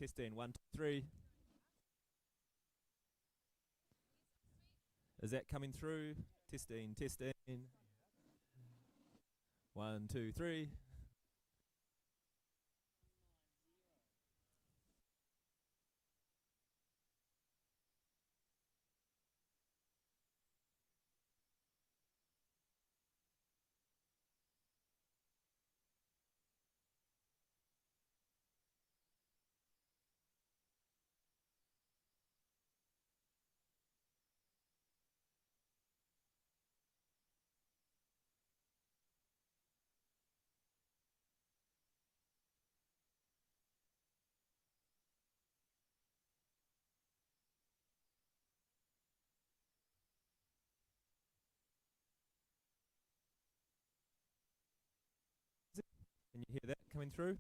Testing 1, 2, 3. Is that coming through? Testing, testing. 1, 2, 3. Can you hear that coming through?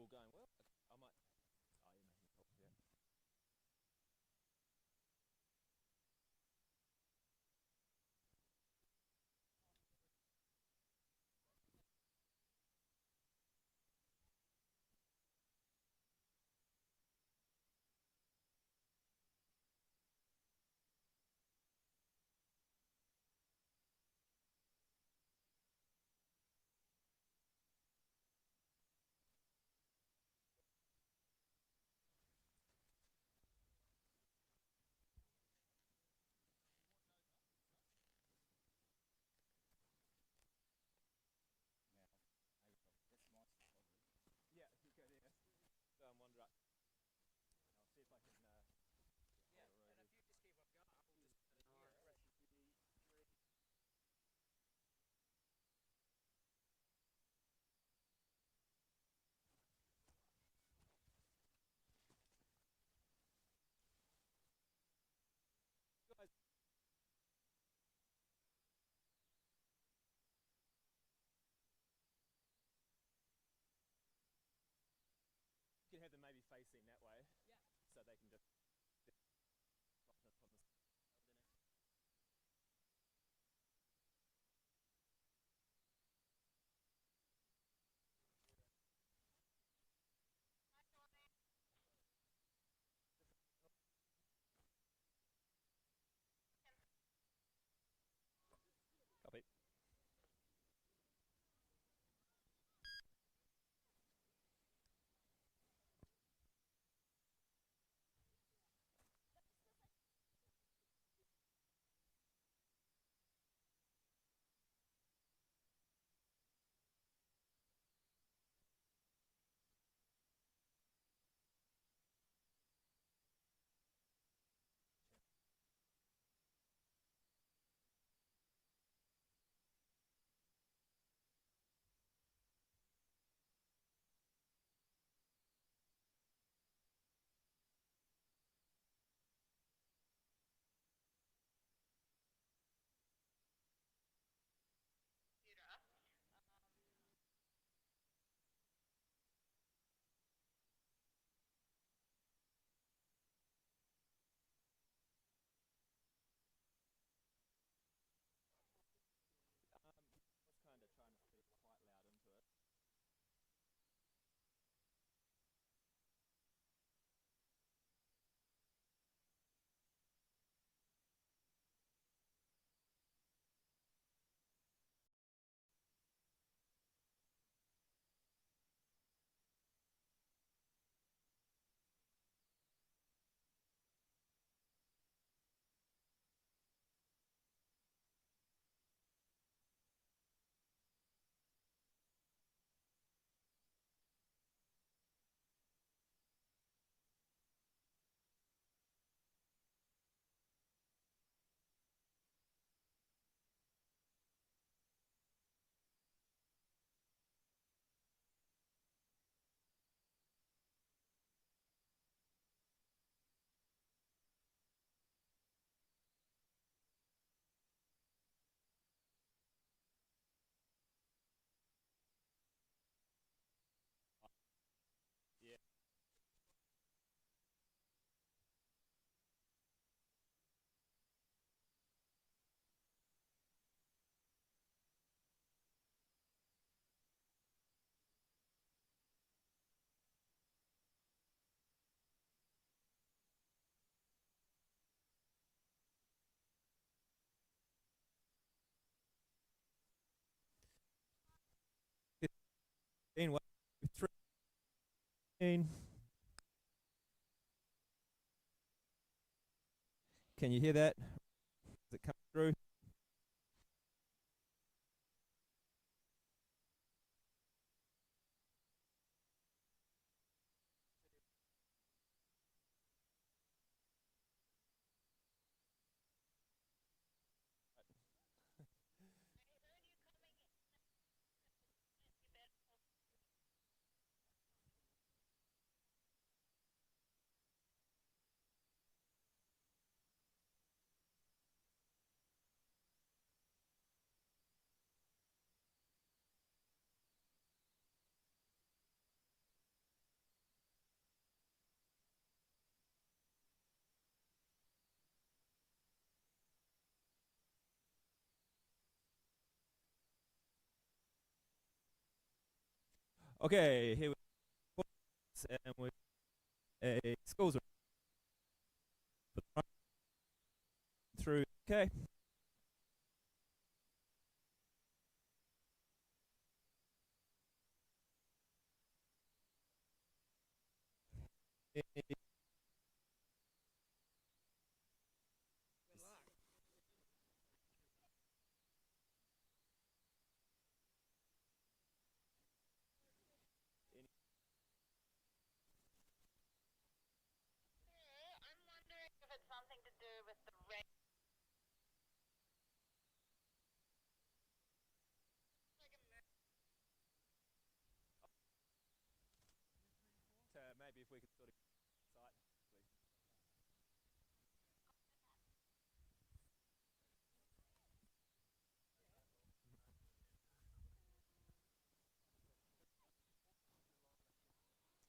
all going well. Okay, I might. Oh, you're making me talk. Yeah. Yeah, you go there. One right. I'll see if I can. Guys, you can have them maybe facing that way. Yeah. So they can just. Copy. I was kind of trying to speak quite loud into it. Yeah. Anyway, 13. Can you hear that? Is it coming through? Okay, here we go. And we a schools through. Okay. Maybe if we could sort of site.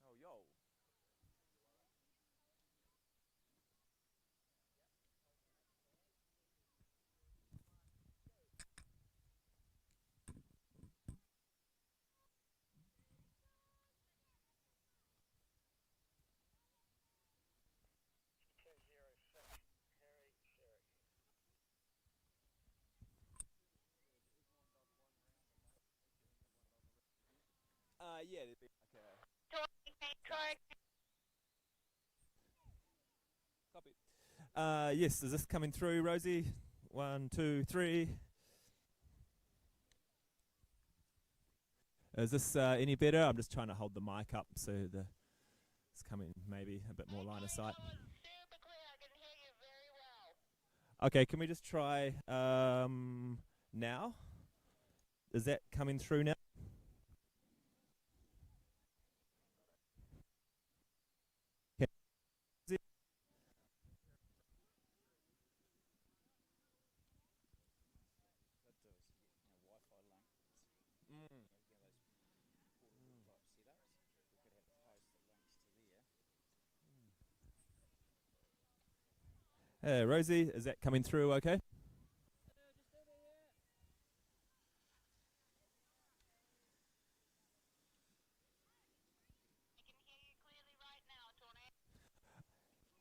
Oh, yo. Yeah, there'd be like a copy. Yes, is this coming through, Rosie? One, two, three. Is this any better? I'm just trying to hold the mic up so it's coming maybe a bit more line of sight. Okay, can we just try now? Is that coming through now? Okay. Mm. Hey, Rosie, is that coming through okay?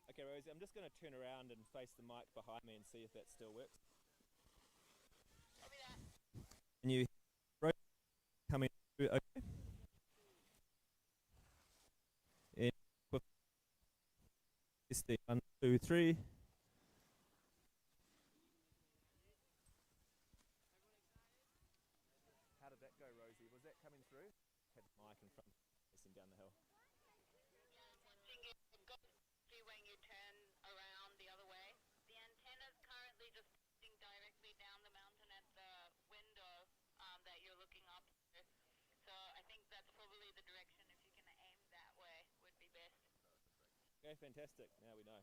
Okay, Rosie, I'm just going to turn around and face the mic behind me and see if that still works. Can you Rosie, coming through okay? And with the one, two, three. How did that go, Rosie? Was that coming through? Had the mic in front, facing down the hill. Okay, fantastic. Now we know.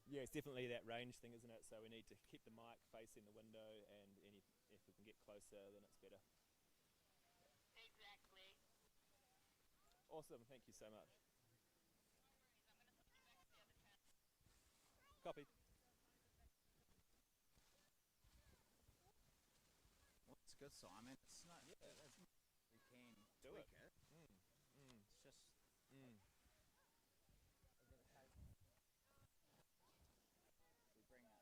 Yeah, it's definitely that range thing, isn't it? So we need to keep the mic facing the window, and if we can get closer, then it's better. Awesome. Thank you so much. Copy. Well, it's good, Simon. It's not. Yeah. We can Do tweak it. it. Mm. Mm. It's just Mm. we bring it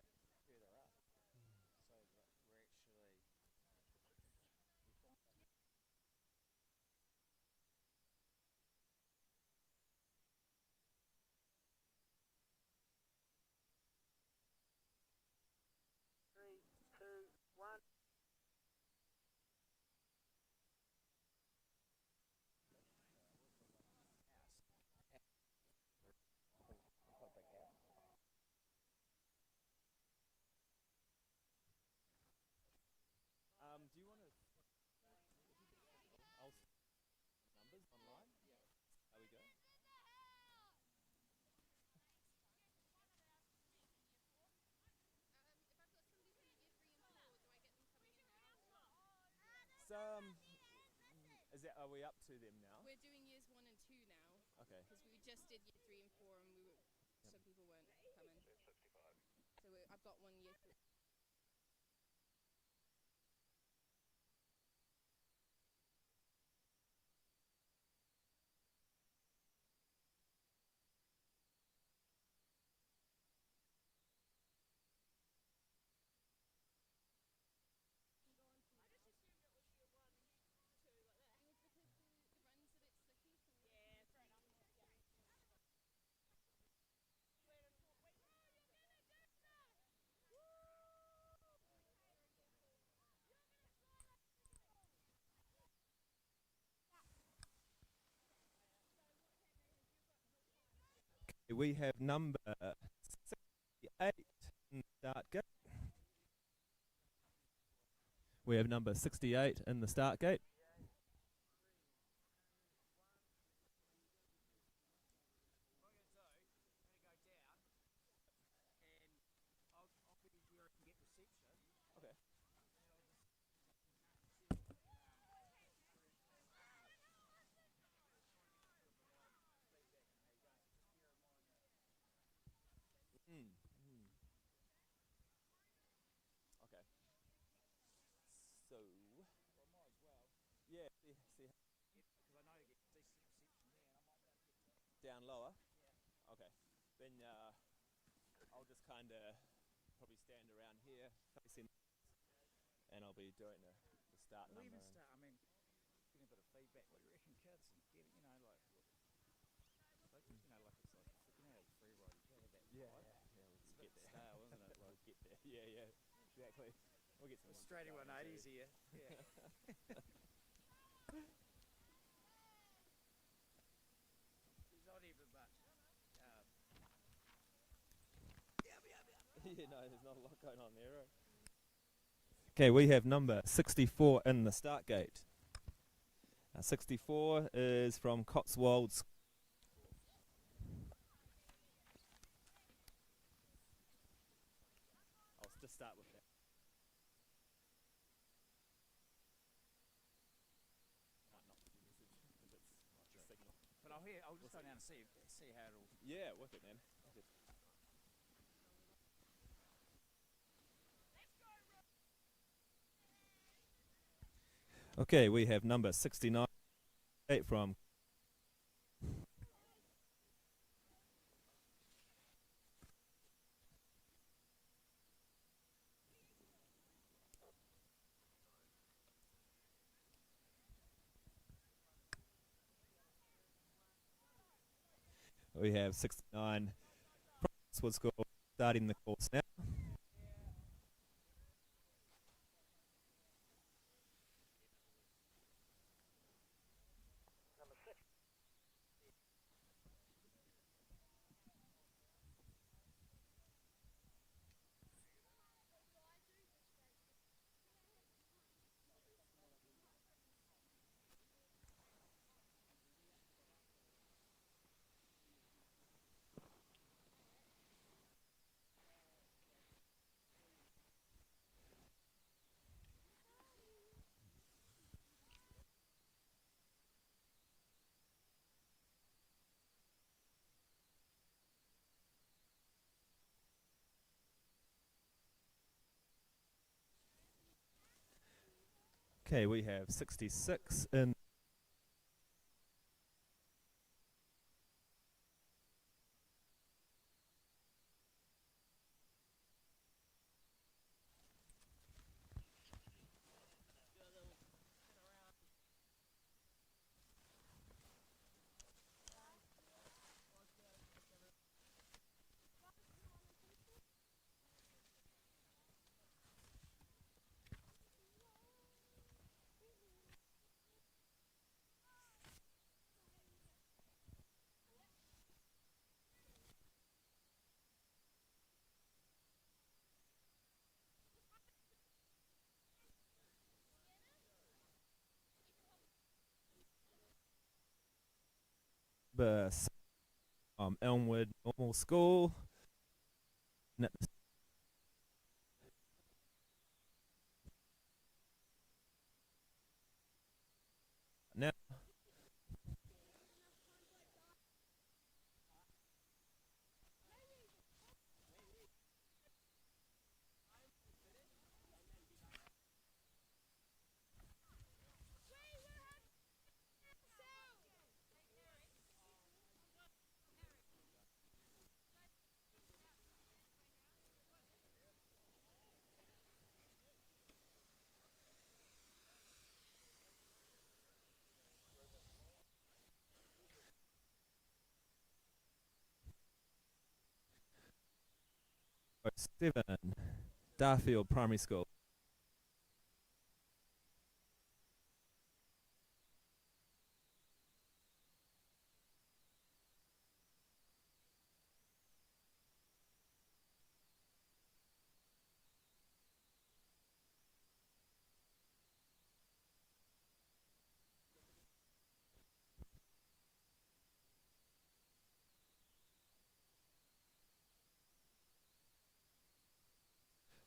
further up, so that we're actually. that, are we up to them now? We're doing years 1 and 2 now. Okay. Because we just did year 3 and 4 and some people weren't coming. So I've got 1 year 3. We have number 68 in the start gate. We have number 68 in the start gate. Okay. Okay. So, yeah, see down lower. Okay. Then I'll just kind of probably stand around here facing, and I'll be doing the start We'll number. even start, I mean, getting a bit of feedback. What do you reckon, kids? And get, you know, like it's like free ride. You have that Yeah, vibe. yeah, It's a we'll bit get there. stale, isn't it? We'll Like get there. Yeah, exactly. We'll get some Australian 180s here. Yeah. There's not even much. Yeah, no, there's not a lot going on there. Right? Okay, we have number 64 in the start gate. 64 is from Cotswolds. I'll just start with that. Might not give you a message because it's the signal. But I'll just go down and see how it'll. Yeah, wicked, man. Wicked. Okay, we have number 69 from we have 69 from School starting the course now. Okay, we have 66 in. Elmwood Normal School. Now 7, Darfield Primary School.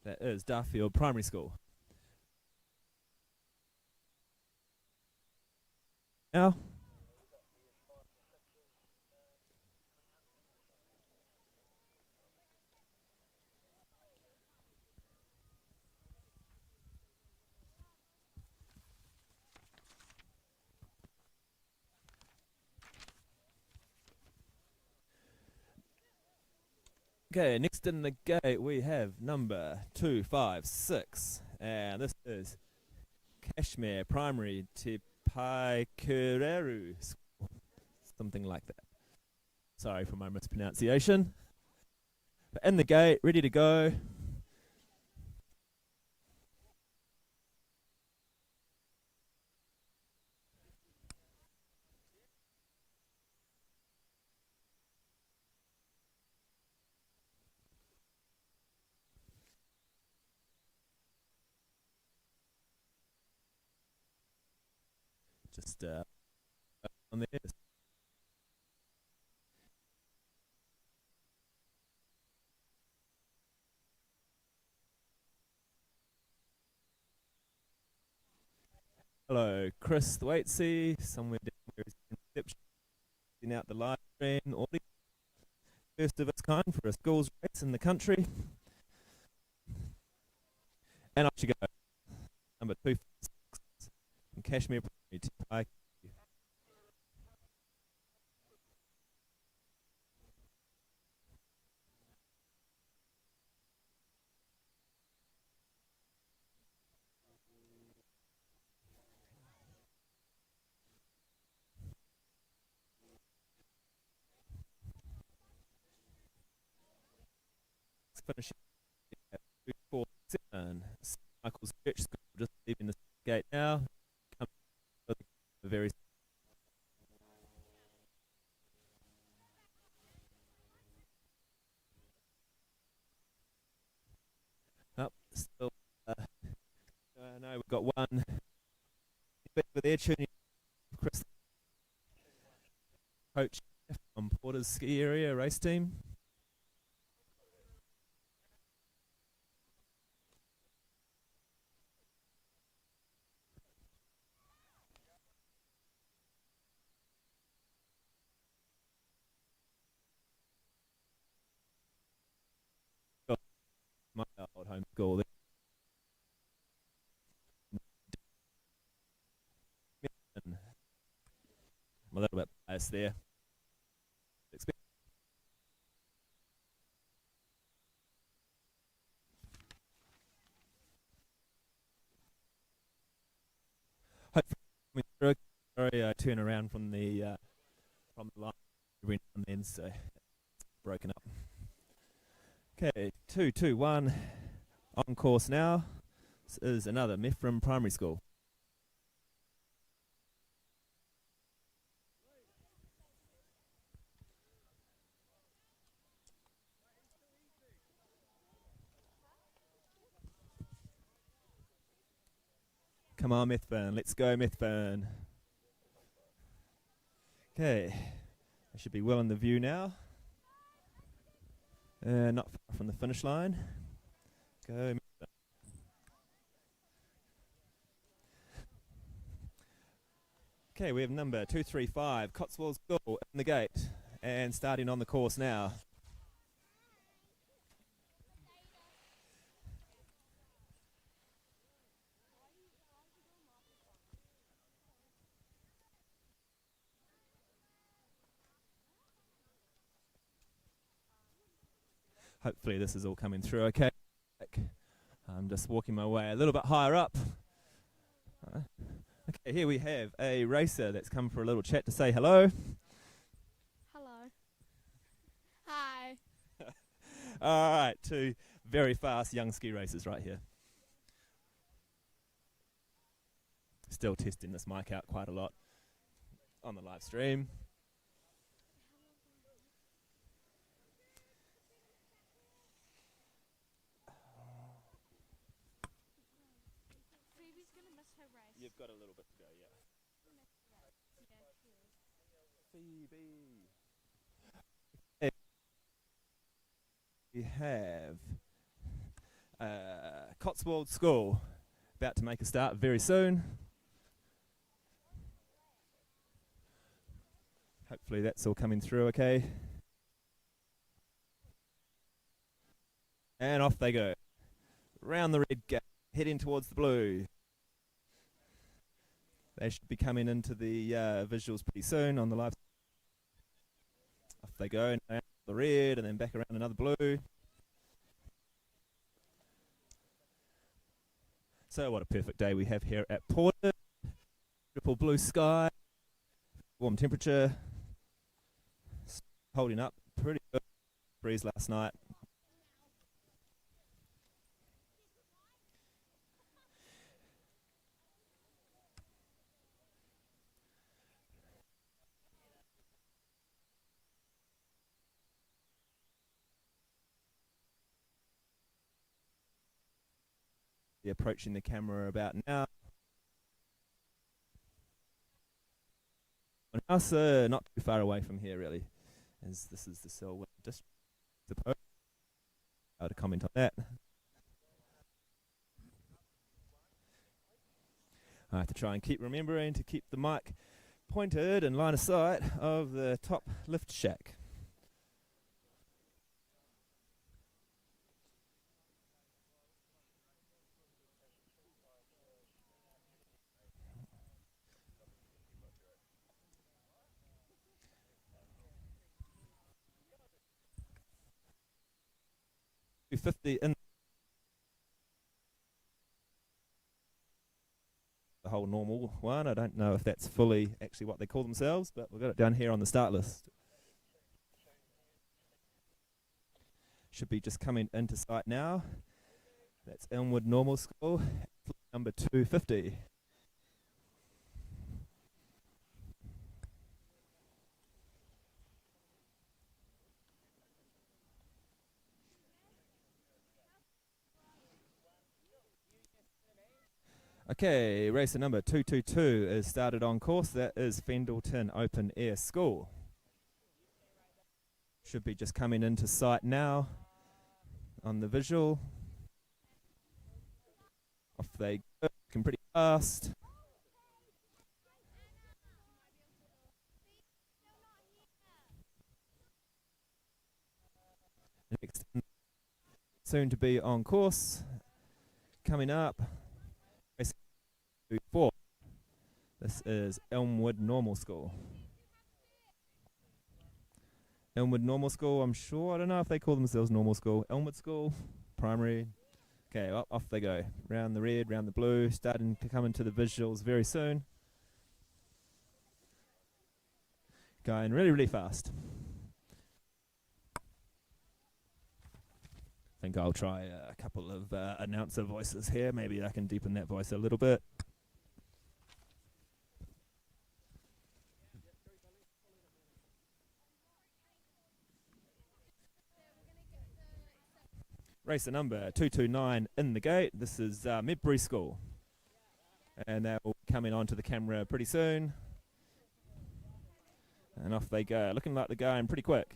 That is Darfield Primary School. Now, okay, next in the gate we have number 256, and this is Kashmir Primary Te Paikereru School, something like that. Sorry for my mispronunciation. But in the gate, ready to go. Just on there. Hello, Chris Thwaites, somewhere down where he's in reception, out the live stream audio. First of its kind for a schools race in the country. And off you go. Number 256 from Kashmir Primary Te Paikereru. Finishing at 247, St. Michael's Church School, just leaving the gate now. Coming for the very still. No, we've got one over there tuning Chris, coach from Porter's ski area race team. My old home school there. I'm a little bit biased there. Hopefully, sorry, I turn around from the line every now and then, so it's broken up. Okay, 221 on course now. This is another Methven Primary School. Come on, Methven. Let's go, Methven. Okay, I should be well in the view now. Not far from the finish line. Go, Methven. Okay, we have number 235, Cotswold School in the gate and starting on the course now. Hopefully this is all coming through okay. I'm just walking my way a little bit higher up. Okay, here we have a racer that's come for a little chat to say hello. Hello. Hi. All right, to very fast young ski racers right here. Still testing this mic out quite a lot on the live stream. Phoebe's gonna miss her race. You've got a little bit to go, yeah. Phoebe. We have Cotswold School about to make a start very soon. Hopefully that's all coming through okay. And off they go. Round the red gate, heading towards the blue. They should be coming into the visuals pretty soon on the live. Off they go, and down the red, and then back around another blue. So what a perfect day we have here at Porter. Triple blue sky, warm temperature, holding up pretty good. Breeze last night. Approaching the camera about now. House not too far away from here really, as this is the Selwyn district. Suppose how to comment on that. I have to try and keep remembering to keep the mic pointed in line of sight of the top lift shack. .50 in the whole normal one. I don't know if that's fully actually what they call themselves, but we've got it down here on the start list. Should be just coming into sight now. That's Elmwood Normal School, number 250. Okay, racer number 222 is started on course. That is Fendleton Open Air School. Should be just coming into sight now on the visual. Off they go, looking pretty fast. Next, soon to be on course. Coming up. 4. This is Elmwood Normal School. Elmwood Normal School, I'm sure. I don't know if they call themselves Normal School. Elmwood School, primary. Okay, off they go. Round the red, round the blue. Starting to come into the visuals very soon. Going really, really fast. I think I'll try a couple of announcer voices here. Maybe I can deepen that voice a little bit. Racer number 229 in the gate. This is Medbury School. And they'll be coming onto the camera pretty soon. And off they go. Looking like they're going pretty quick.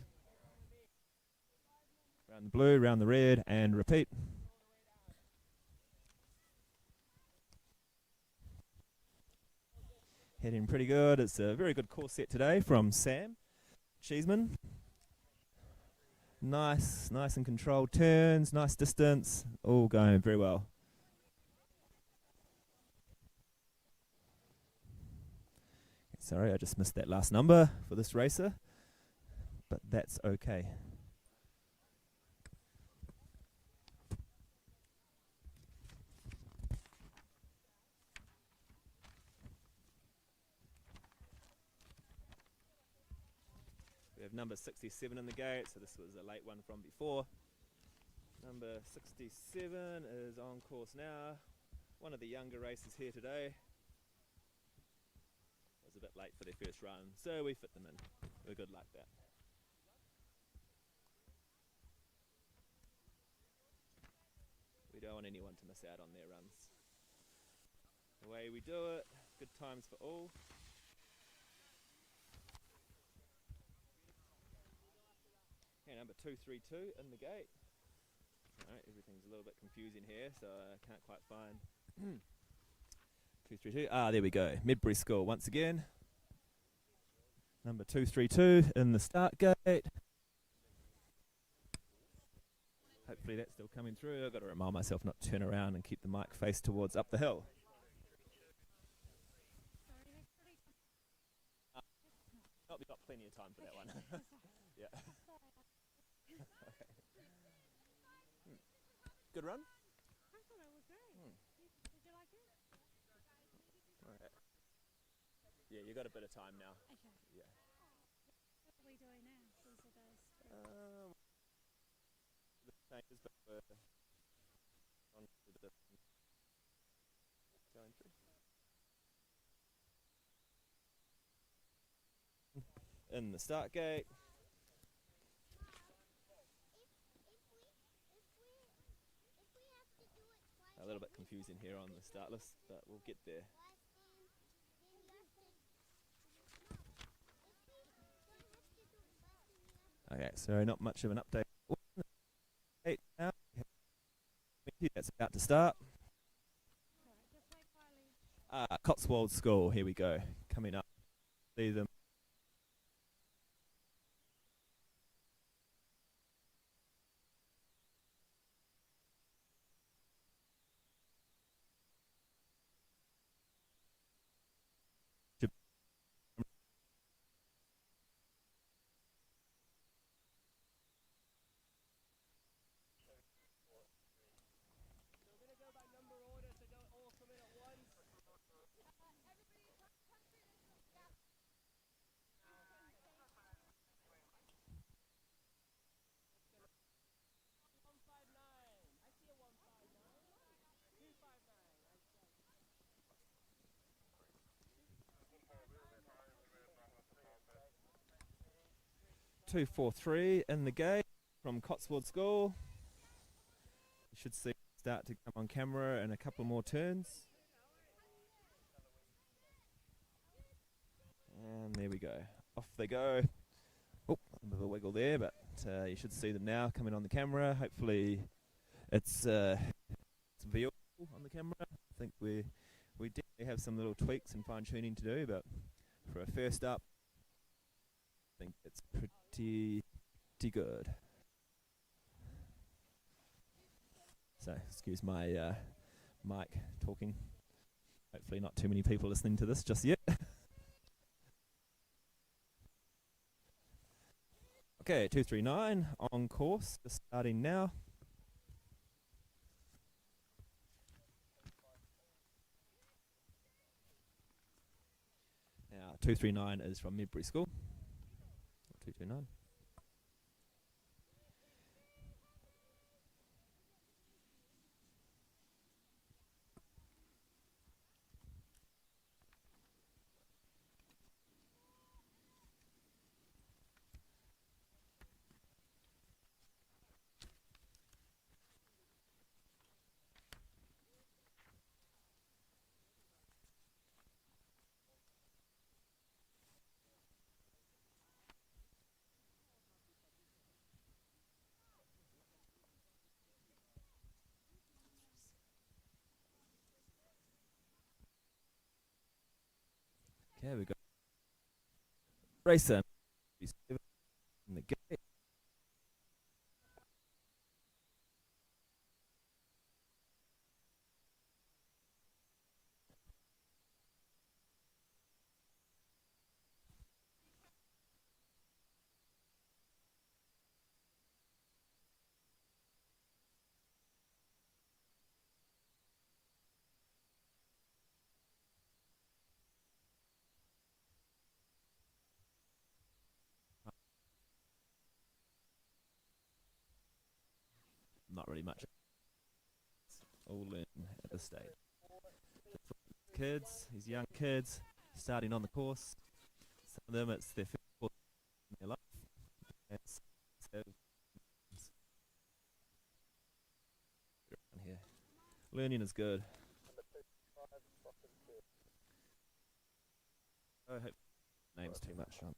Round the blue, round the red, and repeat. Heading pretty good. It's a very good course set today from Sam Cheeseman. Nice and controlled turns, nice distance, all going very well. Sorry, I just missed that last number for this racer, but that's okay. We have number 67 in the gate, so this was a late one from before. Number 67 is on course now. One of the younger racers here today. Was a bit late for their first run, so we fit them in. We're good like that. We don't want anyone to miss out on their runs. The way we do it, good times for all. Okay, number 232 in the gate. Alright, everything's a little bit confusing here, so I can't quite find 232. Ah, there we go. Midbury School once again. Number 232 in the start gate. Hopefully that's still coming through. I've got to remind myself not to turn around and keep the mic face towards up the hill. We've got plenty of time for that one. Yeah. Okay. Good run? I thought it was great. Did you like it? Okay. Yeah, you got a bit of time now. Okay. Yeah. What are we doing now? These are those. The changes, but we're on to the going through. In the start gate. A little bit confusing here on the start list, but we'll get there. Okay, so not much of an update. Now, that's about to start. Just wait quietly. Cotswold School, here we go, coming up. See them. Two, 4, 3 in the gate from Cotswold School. You should see it start to come on camera in a couple more turns. And there we go. Off they go. Oh, a bit of a wiggle there, but you should see them now coming on the camera. Hopefully it's viewable on the camera. I think we definitely have some little tweaks and fine tuning to do, but for a first up, I think it's pretty good. So excuse my mic talking. Hopefully not too many people listening to this just yet. Okay, 239 on course, just starting now. Now 239 is from Midbury School. 229. Okay, we got Racer in the gate. not really much. It's all learn at this stage. Kids, these young kids, starting on the course. Some of them, it's their first course in their life. So here. Learning is good. I hope names too much. Here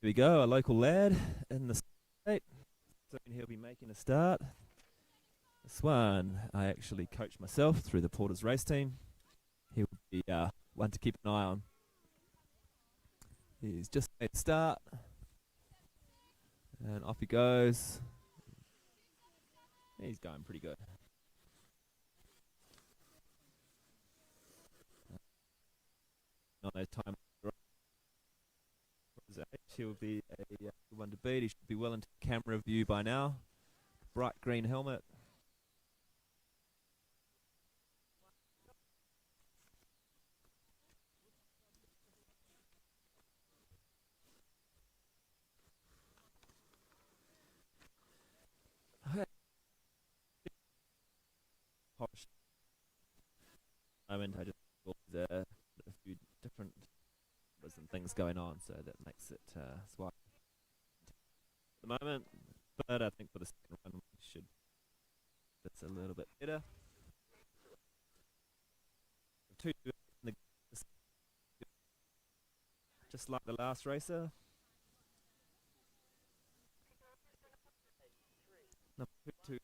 we go, a local lad in the state. Soon he'll be making a start. This one, I actually coached myself through the Porters race team. He will be one to keep an eye on. He's just made a start. And off he goes. He's going pretty good. On those time, he'll be a one to beat. He should be well into camera view by now. Bright green helmet. Posh. Moment, I just thought a few different and things going on, so that makes it swipe at the moment. But I think for the second one, we should. That's a little bit better. Two, just like the last racer. Number 2,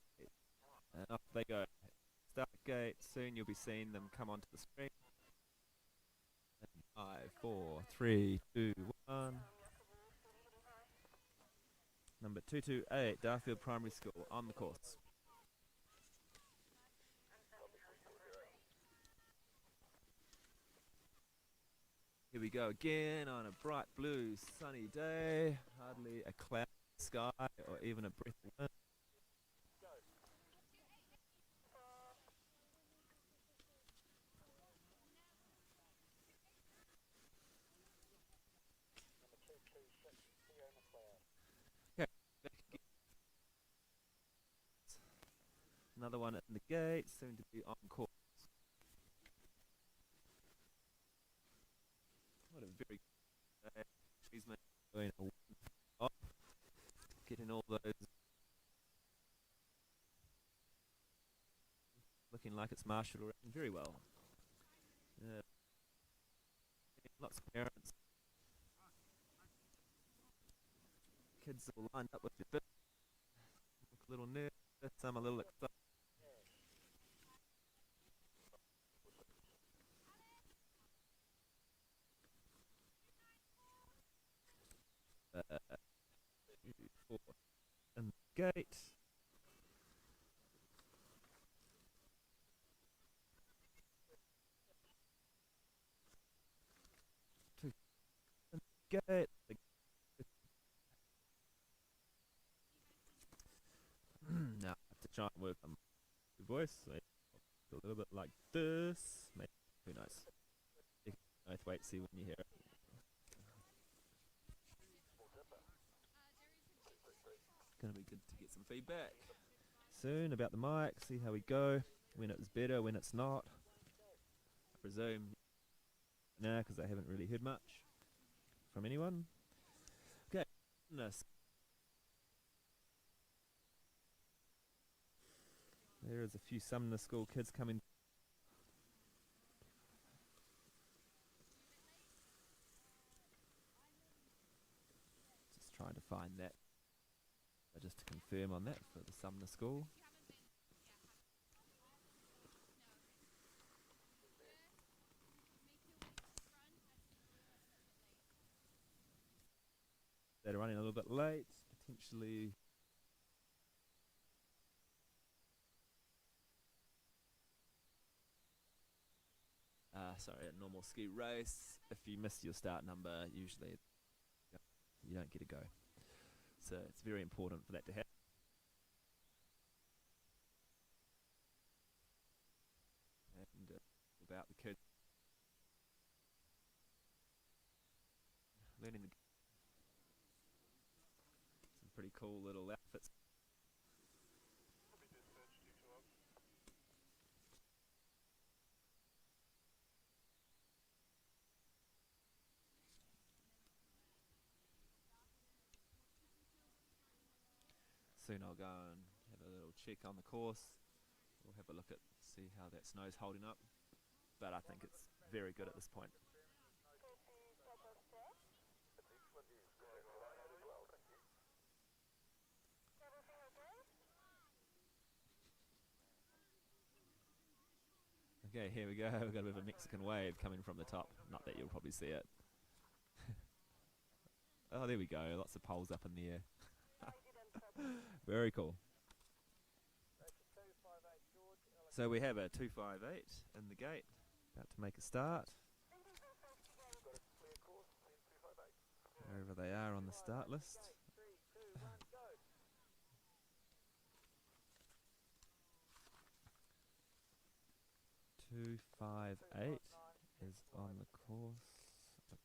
and off they go. Start gate. Soon you'll be seeing them come onto the screen. 5, 4, 3, 2, 1. Number 228, Darfield Primary School on the course. Here we go again on a bright blue sunny day. Hardly a cloud in the sky or even a breath of wind. Another one at the gate, soon to be on course. What a very good day. He's doing a up, getting all those looking like it's marshaled around very well. Lots of parents. Kids all lined up with their bit. Look a little nervous, some a little excited. And gate. Gate. Now I have to try and work on your voice. So a little bit like this. Maybe who knows? You can both wait, see when you hear it. Gonna be good to get some feedback soon about the mic. See how we go. When it's better, when it's not. I presume now because I haven't really heard much from anyone. Okay. There is a few Sumner School kids coming. Just trying to find that. Just to confirm on that for the Sumner School. They're running a little bit late, potentially. Sorry, a normal ski race. If you miss your start number, usually you don't get a go. So it's very important for that to happen. And about the kids learning the cool little outfits. Soon I'll go and have a little check on the course. We'll have a look at, see how that snow's holding up. But I think it's very good at this point. Okay, here we go. We've got a bit of a Mexican wave coming from the top. Not that you'll probably see it. Oh, there we go. Lots of poles up in the air. Very cool. So we have a 258 in the gate, about to make a start. Wherever they are on the start list. 258 is on the course.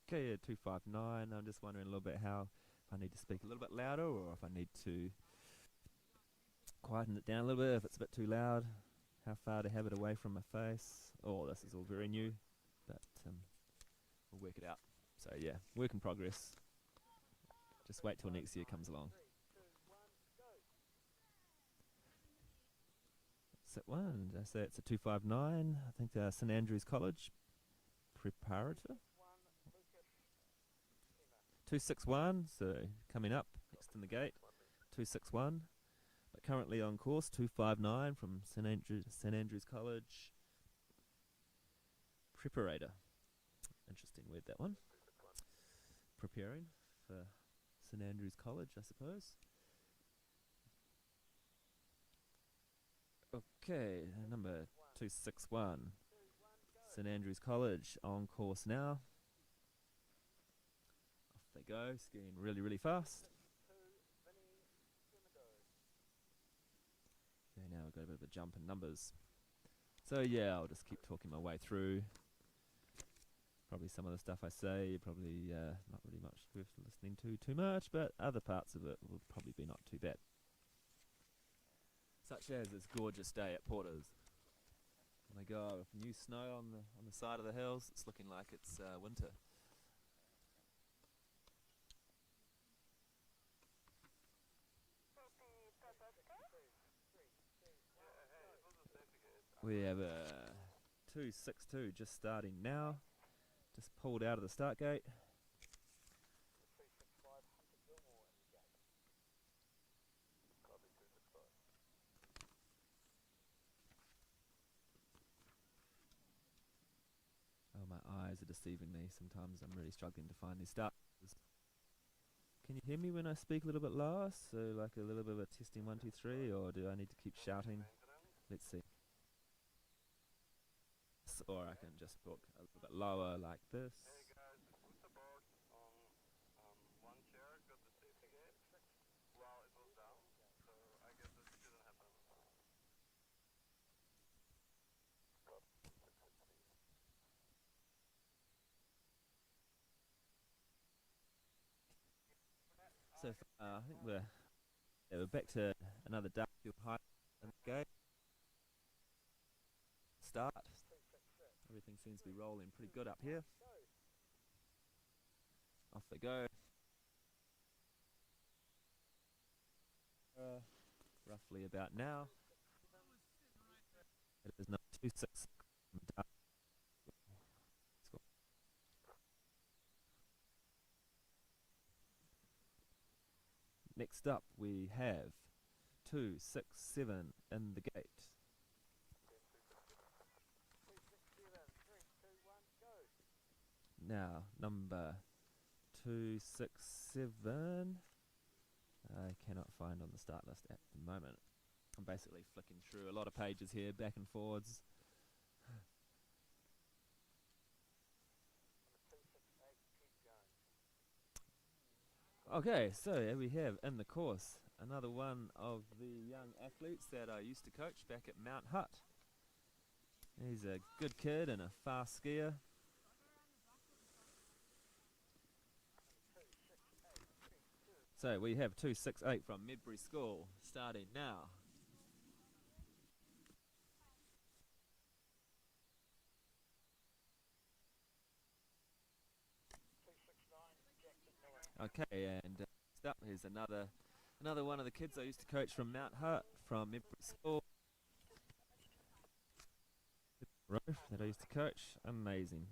Okay, yeah, 259. I'm just wondering a little bit how, if I need to speak a little bit louder or if I need to quieten it down a little bit, if it's a bit too loud, how far to have it away from my face. Oh, this is all very new, but we'll work it out. So yeah, work in progress. Just wait till next year comes along. Sit one, did I say it's a 259? I think St Andrews College preparator. 261, so coming up next in the gate. 261, but currently on course 259 from St Andrews College preparator. Interesting word, that one. Preparing for St Andrews College, I suppose. Okay, number 261, St Andrews College on course now. Off they go, skiing really, really fast. Okay, now we've got a bit of a jump in numbers. So yeah, I'll just keep talking my way through. Probably some of the stuff I say, probably not really much worth listening to too much, but other parts of it will probably be not too bad. Such as this gorgeous day at Porter's. Oh my god, with new snow on the side of the hills, it's looking like it's winter. We have a 262 just starting now. Just pulled out of the start gate. Oh, my eyes are deceiving me. Sometimes I'm really struggling to find these starts. Can you hear me when I speak a little bit lower? So like a little bit of a testing 1, 2, 3, or do I need to keep shouting? Let's see. Or I can just book a little bit lower like this. So I think we're back to another dark field high in the gate. Start. Everything seems to be rolling pretty good up here. Off they go. Roughly about now. It is number 26. Next up we have 267 in the gate. Now number 267 I cannot find on the start list at the moment. I'm basically flicking through a lot of pages here, back and forwards. Okay, so here we have in the course another one of the young athletes that I used to coach back at Mount Hutt. He's a good kid and a fast skier. So we have 268 from Midbury School starting now. Okay, and next up here's another one of the kids I used to coach from Mount Hart from Midbury School. Roof that I used to coach, amazing.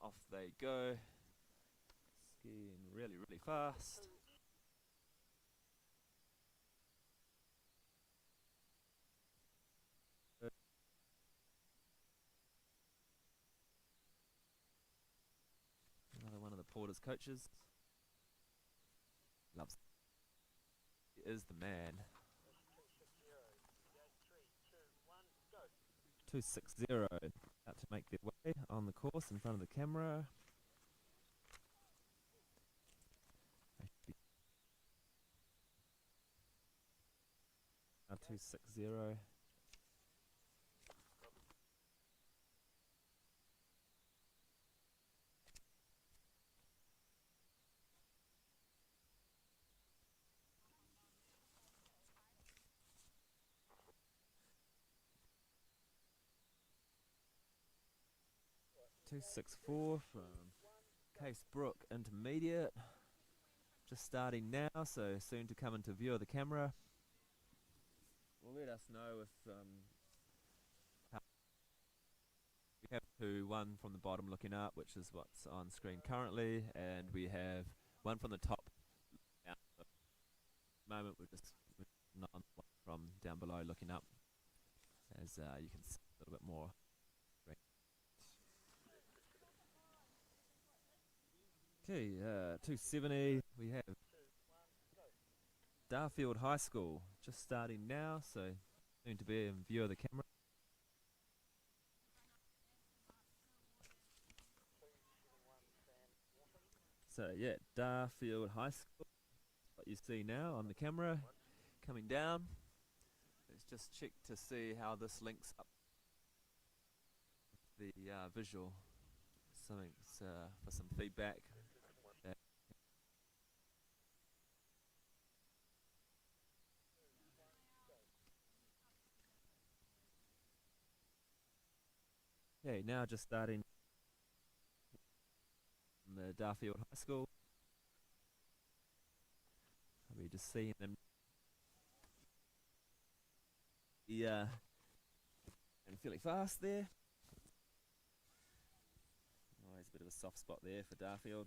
Off they go, skiing really, really fast. Another one of the Porter's coaches. Loves. He is the man. 260, about to make their way on the course in front of the camera. Now 260. .264 from Casebrook Intermediate. Just starting now, so soon to come into view of the camera. Will let us know if how we have one from the bottom looking up, which is what's on screen currently, and we have one from the top down. At the moment we're just none from down below looking up, as you can see a little bit more. Okay, 270, we have Darfield High School just starting now, so soon to be in view of the camera. So yeah, Darfield High School, what you see now on the camera, coming down. Let's just check to see how this links up with the visual. Something's for some feedback. Okay, now just starting from the Darfield High School. We're just seeing them. Yeah, and fairly fast there. Always a bit of a soft spot there for Darfield.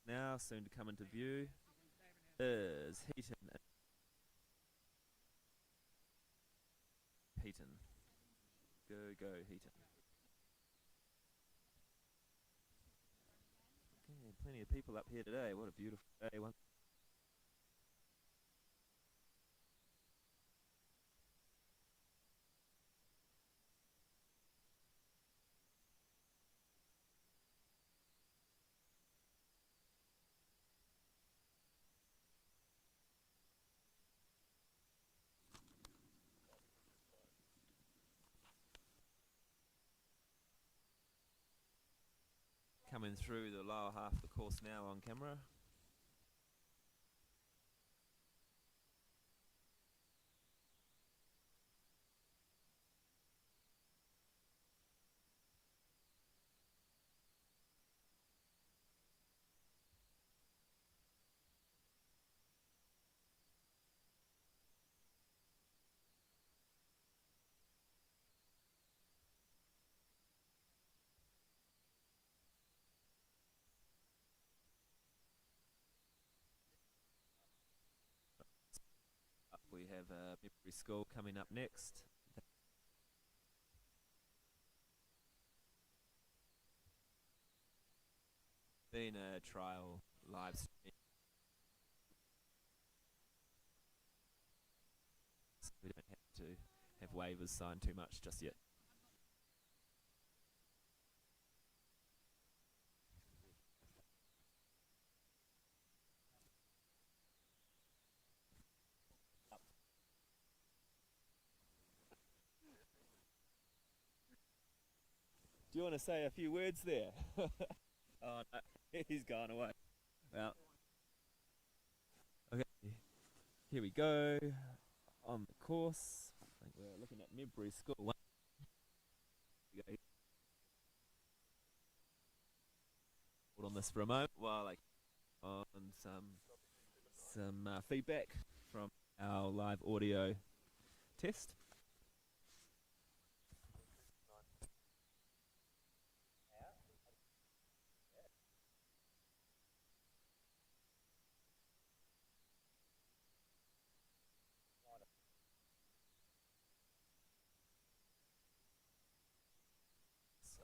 Now, soon to come into view, is Heaton. Heaton. Go, Heaton. Okay, plenty of people up here today. What a beautiful day. Coming through the lower half of the course now on camera. We have Midbury School coming up next. Been a trial live stream. So we don't have to have waivers signed too much just yet. Do you want to say a few words there? Oh, no, he's gone away. Well, okay, here we go on the course. I think we're looking at Midbury School. Here we go. Hold on this for a moment while I on some feedback from our live audio test.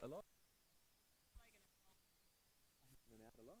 A lot. In and out a lot.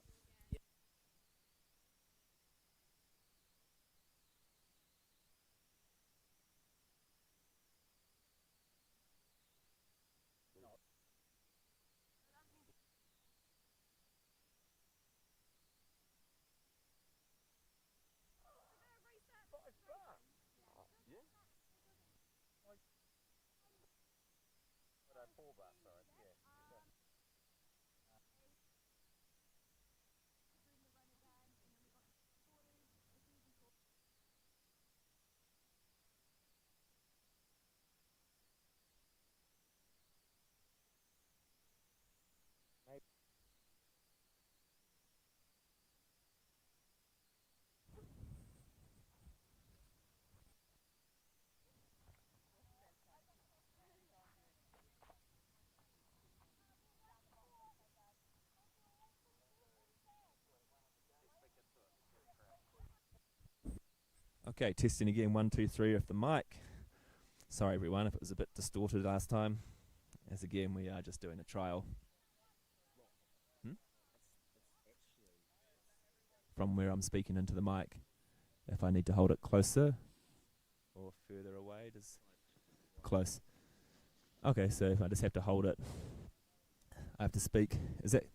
Okay, testing again, 1, 2, 3 of the mic. Sorry everyone if it was a bit distorted last time, as again we are just doing a trial. From where I'm speaking into the mic. If I need to hold it closer or further away, does close. Okay, so if I just have to hold it, I have to speak. Is that?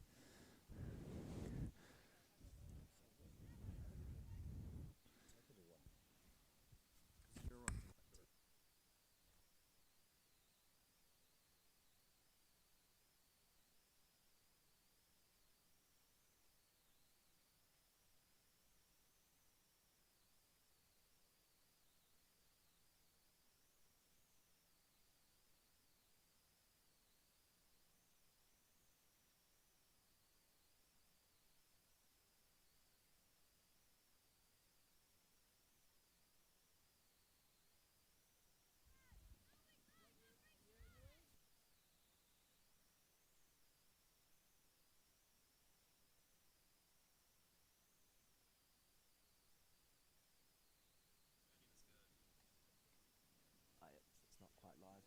It's not quite live.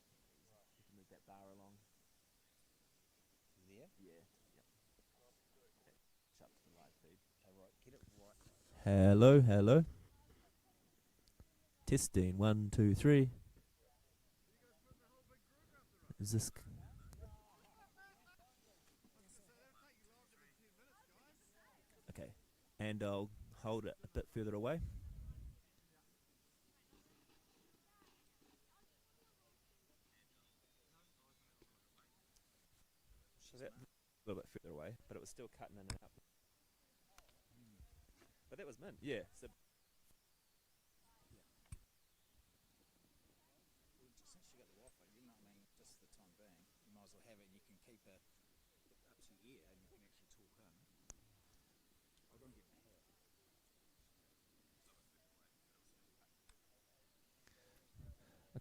You can move that bar along. There? Yeah. Yep. Okay. Shut to the live feed. Right, get it right. Hello, hello. Testing, 1, 2, 3. Is this? Okay, and I'll hold it a bit further away. So that a little bit further away, but it was still cutting in and out. But that was mint, yeah. So Well, since you got the Wi-Fi, you know what I mean, just for the time being, you might as well have it and you can keep it up to your ear and you can actually talk in. I don't get my hat.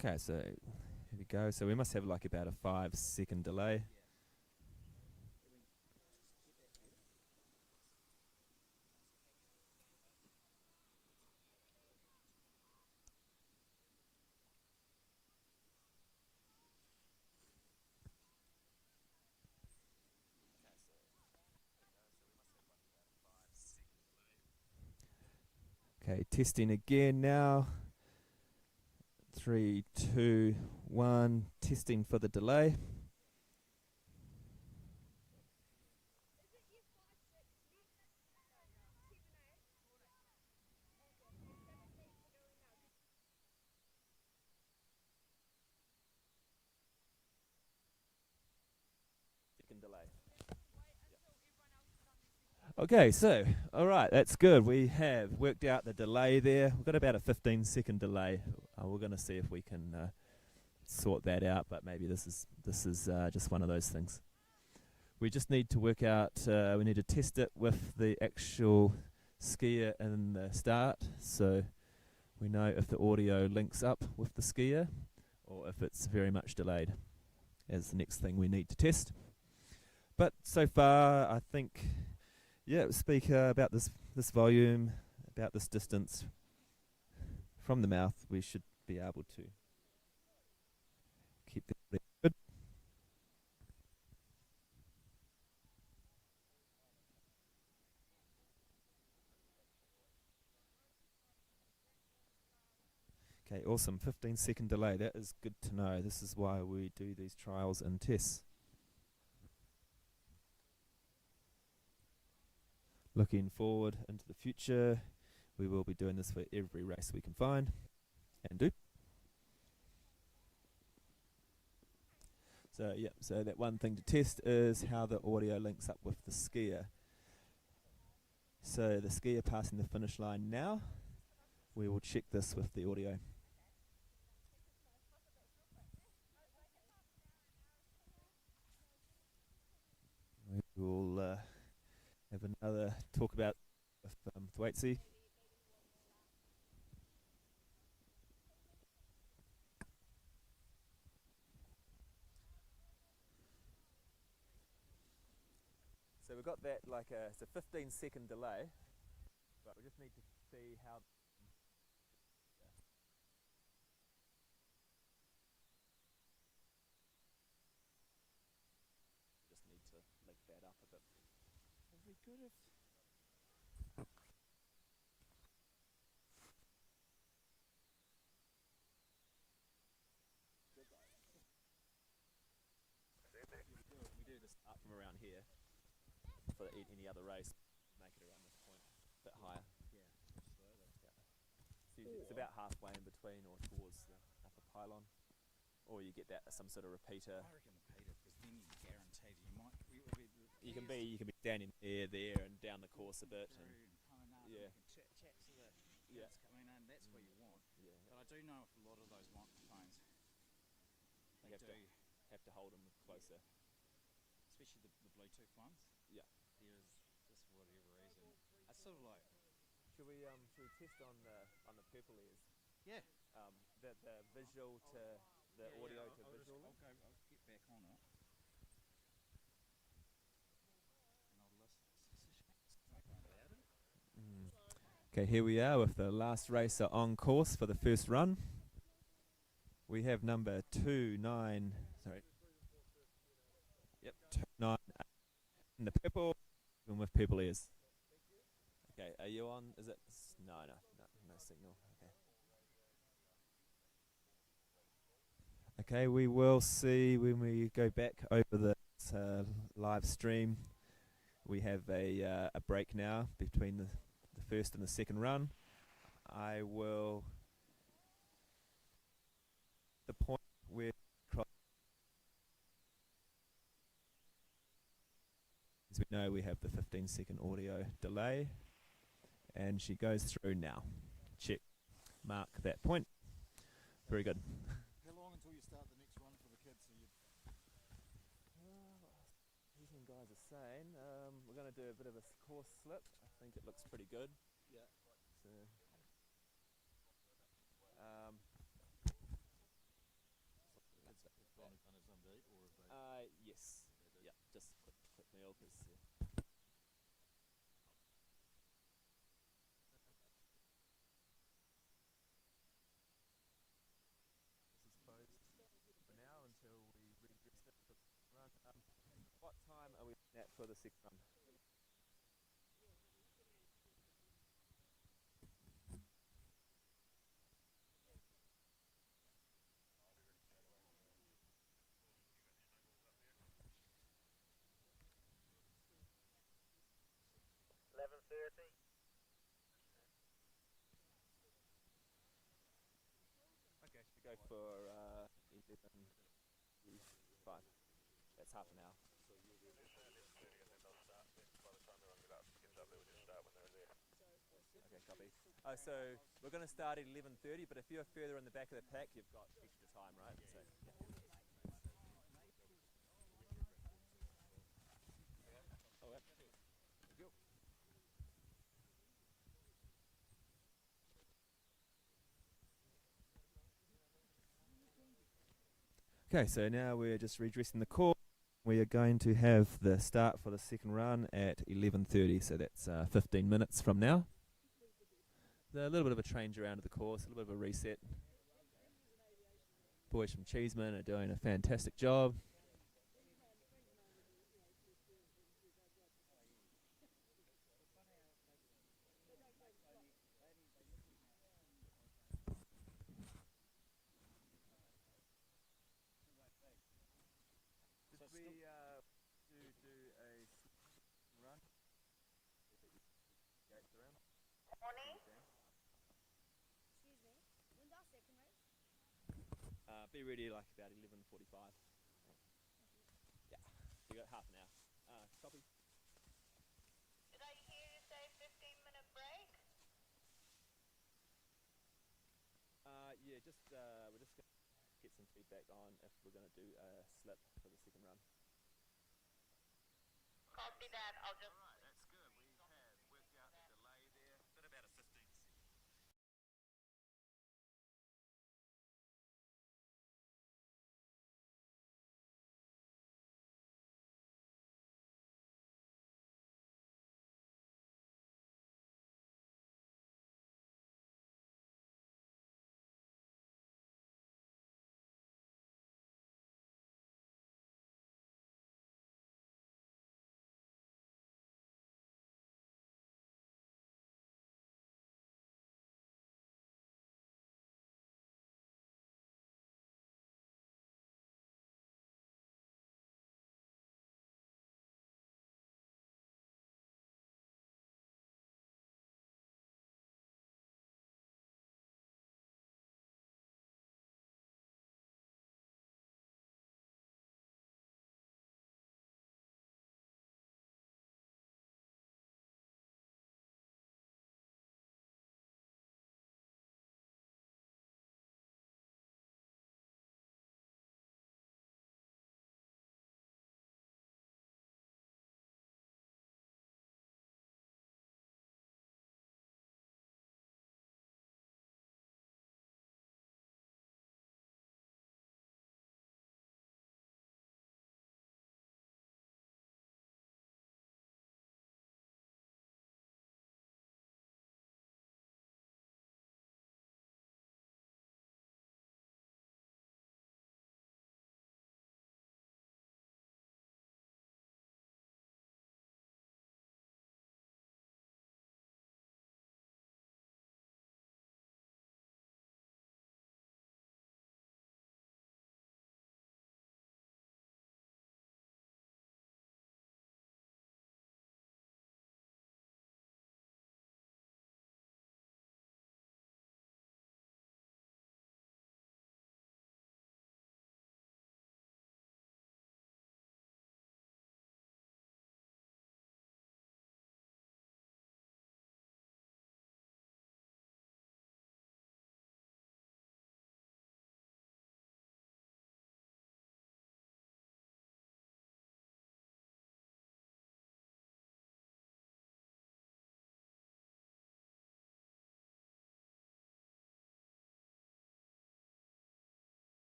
okay, so here we go. So we must have like about a 5-second delay. Okay, testing again now. 3, 2, 1. Testing for the delay. Okay, so, alright, that's good. We have worked out the delay there. We've got about a 15-second delay. We're going to see if we can sort that out, but maybe this is just one of those things. We just need to work out, we need to test it with the actual skier in the start, so we know if the audio links up with the skier or if it's very much delayed, as the next thing we need to test. But so far, I think, yeah, speak about this volume, about this distance from the mouth, we should be able to keep the audio good. Okay, awesome. 15-second delay. That is good to know. This is why we do these trials and tests. Looking forward into the future, we will be doing this for every race we can find and do. So yeah, so that one thing to test is how the audio links up with the skier. So the skier passing the finish line now. We will check this with the audio. We will have another talk about with Thwaitsi. So we've got that like it's a 15-second delay, but we just need to see how. Just need to link that up a bit. Would be good if. We do this up from around here for any other race. Make it around this point, a bit higher. Yeah, slowly. Yeah. So it's about halfway in between or towards the upper pylon, or you get that some sort of repeater. I reckon repeater, because then you're guaranteed you might. You can be standing there and down the course a bit, and coming up, yeah, you can chat to the yeah, coming in. That's what you want. yeah. But I do know with a lot of those microphones, You have to hold them closer. especially the Bluetooth ones. Yeah. There is just for whatever reason. It's sort of like Should we test on the purple ears? yeah. The visual to the audio to visual. I'll get back on it. Okay, here we are with the last racer on course for the first run. We have number 29. Sorry. Yep, 29 in the purple, and with purple ears. Okay, are you on? Is it? No signal. Okay. Okay, we will see when we go back over the live stream. We have a break now between the first and the second run. I will the point where as we know we have the 15-second audio delay, and she goes through now. Check, mark that point. Very good. How long until you start the next run for the kids? These guys are saying we're going to do a bit of a course slip. I think it looks pretty good. Yeah. So, yes. Yeah, just quick meal because. This is closed for now until we redress it for the run. What time are we at for the second run? Okay, should we go for 11:05? That's half an hour. So you'll do this 11:30 and then they'll start by the time they're on about Okay, copy. So we're going to start at 11:30, but if you're further in the back of the pack, you've got extra time, right? So, all right. Thank you. Okay, so now we're just redressing the core. We are going to have the start for the second run at 11:30, so that's 15 minutes from now. A little bit of a change around to the course, a little bit of a reset. Boys from Cheeseman are doing a fantastic job. Did we do a run? Gates around? Be ready like about 11:45. Yeah, we got half an hour. Copy. Did I hear you say 15-minute break? Yeah, just we're just gonna get some feedback on if we're gonna do a slip for the second run. Copy that. I'll just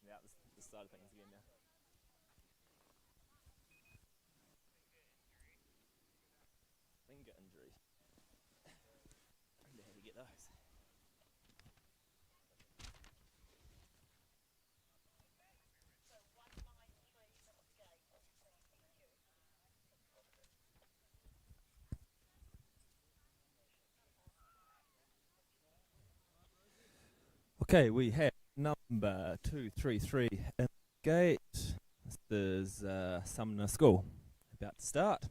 Yeah, this side of things again now. Finger injury. Wonder how you get those. Okay, we have number 233 in the gate. This is Sumner School, about to start.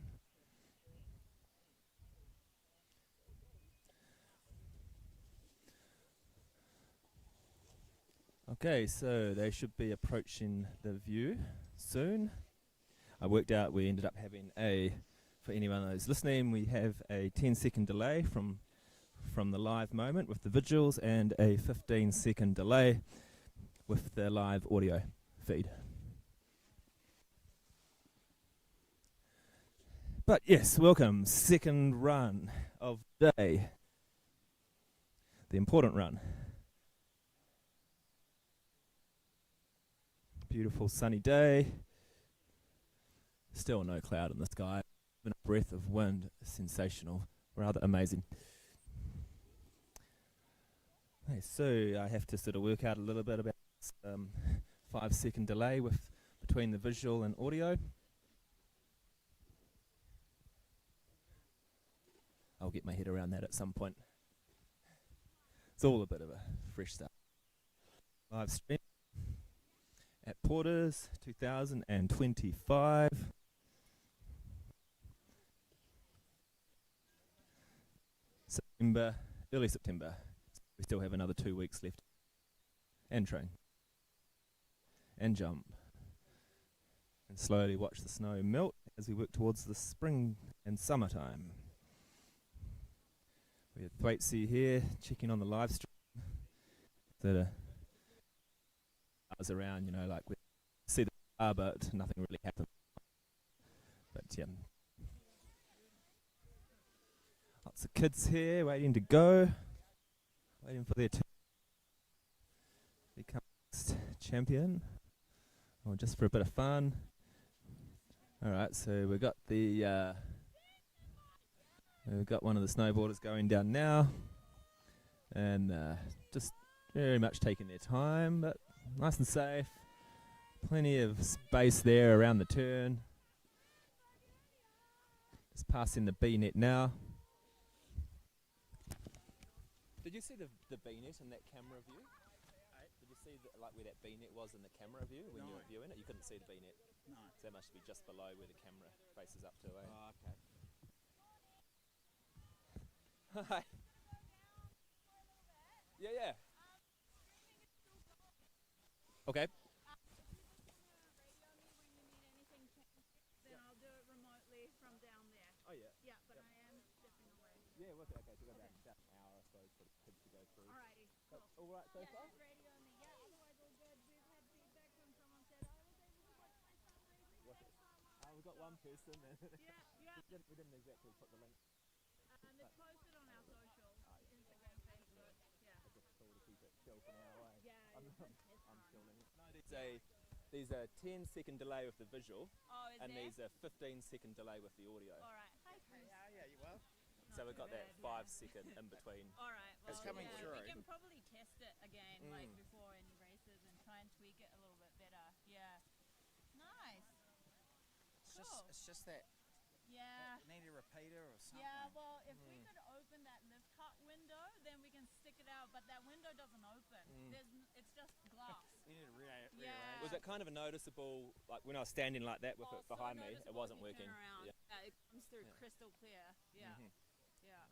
Okay, so they should be approaching the view soon. I worked out we ended up having for anyone who's listening, we have a 10-second delay from the live moment with the visuals and a 15-second delay with the live audio feed. But yes, welcome. Second run of the day. The important run. Beautiful sunny day. Still no cloud in the sky. Even a breath of wind. Sensational. Rather amazing. Okay, so I have to sort of work out a little bit about this 5-second delay between the visual and audio. I'll get my head around that at some point. It's all a bit of a fresh start. Live stream at Porters 2025. Early September. We still have another 2 weeks left. And train. And jump. And slowly watch the snow melt as we work towards the spring and summertime. We have Thwaites here checking on the live stream. That are around, like we see the car, but nothing really happened. But yeah. Lots of kids here waiting to go. Waiting for their turn. Become next champion. Or just for a bit of fun. Alright, so we've got we've got one of the snowboarders going down now. And just very much taking their time, but nice and safe. Plenty of space there around the turn. Just passing the B net now. Did you see the B net in that camera view? Did you see where that B net was in the camera view when you were viewing it? You couldn't see the B net. No. So that must be just below where the camera faces up to. Oh, okay. Hi. Yeah. Okay. Then I'll do it remotely from down there. Oh yeah. Yeah, but I am stepping away. Yeah, okay, so we've got about an hour, I suppose, for the kids to go through. Alrighty, cool. All right so far? Just radio me. Yeah, otherwise all good. We've had feedback from someone said I was able to watch my son racing What? today so much. We've got one person. Yeah. we didn't exactly put the link. It's posted on our socials, Instagram, Facebook. Yeah. I just thought to keep it chill for now. Yeah, I'm it's still fun. learning. No, there's a 10-second delay with the visual, Oh, is and there? there's a 15-second delay with the audio. All right. Hi, Chris. Yeah, you well? So we've got that 5-second in between. All right. Well, It's coming through. We can probably test it again, like before any races, and try and tweak it a little bit better. Yeah. Nice. Cool. It's just that Yeah. need a repeater or something. Yeah, well, if we could open that lift cut window, then we can stick it out. But that window doesn't open. It's just glass. You need to rearrange. Yeah. Was it kind of a noticeable, like when I was standing like that with it So behind me, it noticeable wasn't if you working. turn around. Yeah. It comes through crystal clear. Yeah. Mhm. Yeah.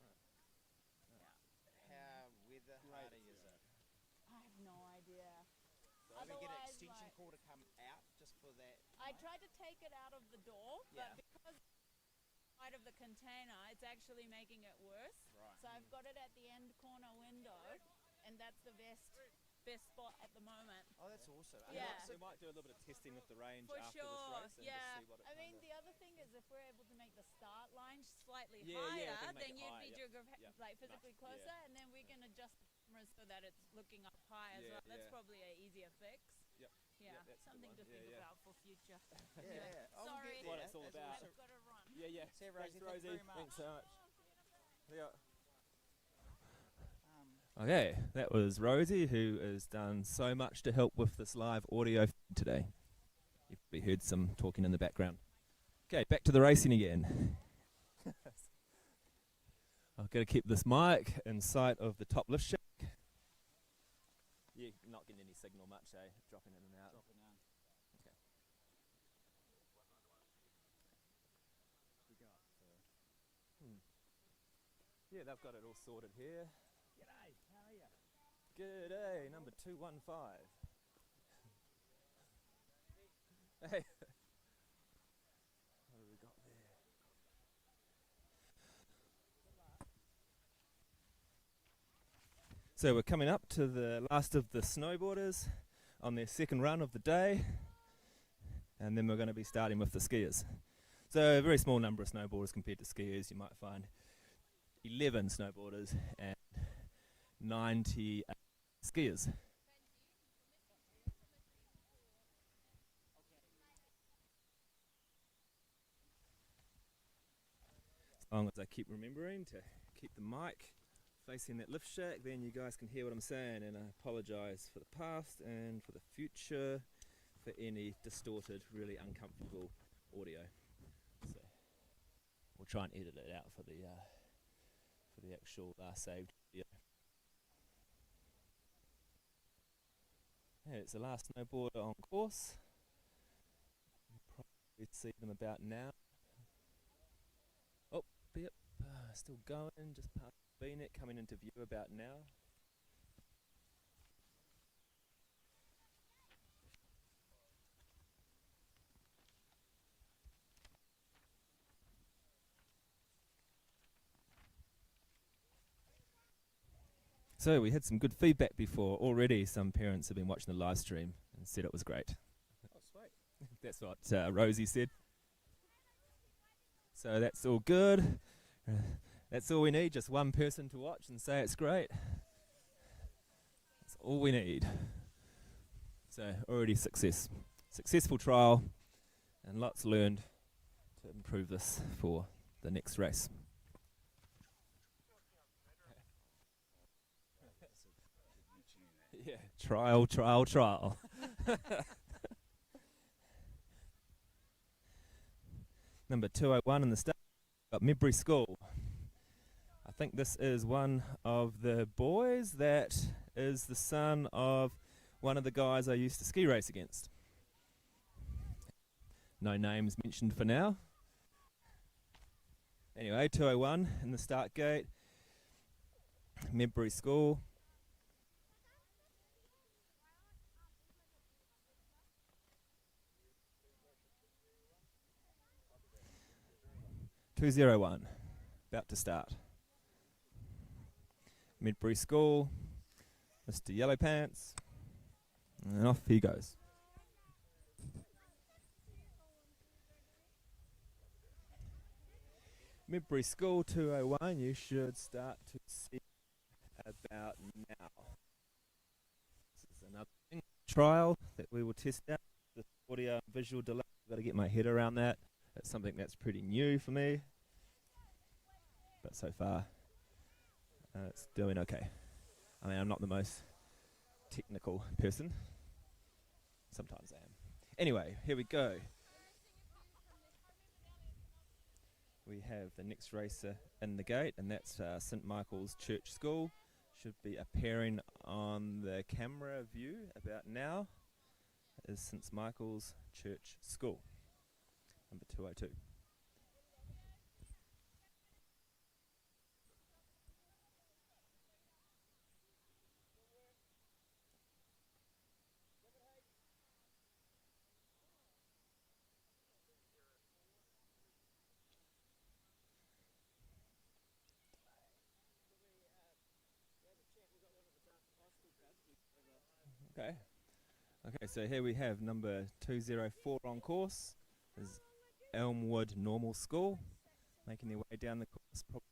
How weather hardy is it? I have no idea. So we get an Otherwise, extension like- cord to come out just for that. I tried to take it out of the door, Yeah. but because side of the container, it's actually making it worse. Right. So I've got it at the end corner window, and that's the best spot at the moment. Oh, that's awesome. Yeah. So we might do a little bit of testing with the range For after sure, this race and yeah. just see what it I mean, kinda- the other thing is if we're able to make the start line slightly Yeah, yeah, higher, we can make then it you'd higher, be yep. like physically Yeah. closer, and then we can adjust the cameras so that it's looking up high as Yeah, well. That's yeah. probably an easier fix. Yep. Yeah, Yeah, that's a good something one. to Yeah, think yeah. about for future. Yeah. Oh, we'll Sorry. get What there. it's all That's about. awesome. I've got to run. Yeah, yeah. See you, Thanks, Rosie. Thank you very much. Thanks so much. Yeah. Um, Okay, that was Rosie, who has done so much to help with this live audio feed today. You've probably heard some talking in the background. Okay, back to the racing again. I've got to keep this mic in sight of the top lift shack. You're not getting any signal much, eh? Dropping in and out. dropping down. Okay. We got Yeah, they've got it all sorted here. G'day, how are you? Good day, number 215. Hey. What have we got there? So we're coming up to the last of the snowboarders on their second run of the day, and then we're going to be starting with the skiers. So a very small number of snowboarders compared to skiers. You might find 11 snowboarders and 90 skiers. As long as I keep remembering to keep the mic facing that lift shack, then you guys can hear what I'm saying, and I apologise for the past and for the future for any distorted, really uncomfortable audio. So we'll try and edit it out for the actual saved video. Yeah, it's the last snowboarder on course. You'll probably see them about now. Oh, yep, still going, just past Beanet, coming into view about now. So we had some good feedback before. Already some parents have been watching the live stream and said it was great. Oh, sweet. That's what Rosie said. So that's all good. That's all we need, just one person to watch and say it's great. That's all we need. So already successful trial, and lots learned to improve this for the next race. Yeah, trial. Number 201 in the start, got Midbury School. I think this is one of the boys that is the son of one of the guys I used to ski race against. No names mentioned for now. Anyway, 201 in the start gate, Midbury School. .201, about to start. Midbury School, Mr. Yellow Pants, and off he goes. Midbury School 201, you should start to see about now. This is another thing, trial that we will test out. The audio and visual delay, I've got to get my head around that. That's something that's pretty new for me, but so far it's doing okay. I mean, I'm not the most technical person. Sometimes I am. Anyway, here we go. We have the next racer in the gate, and that's St Michael's Church School. Should be appearing on the camera view about now. Is St Michael's Church School, number 202. Okay. Okay, so here we have number 204 on course. Is Elmwood Normal School, making their way down the course. Probably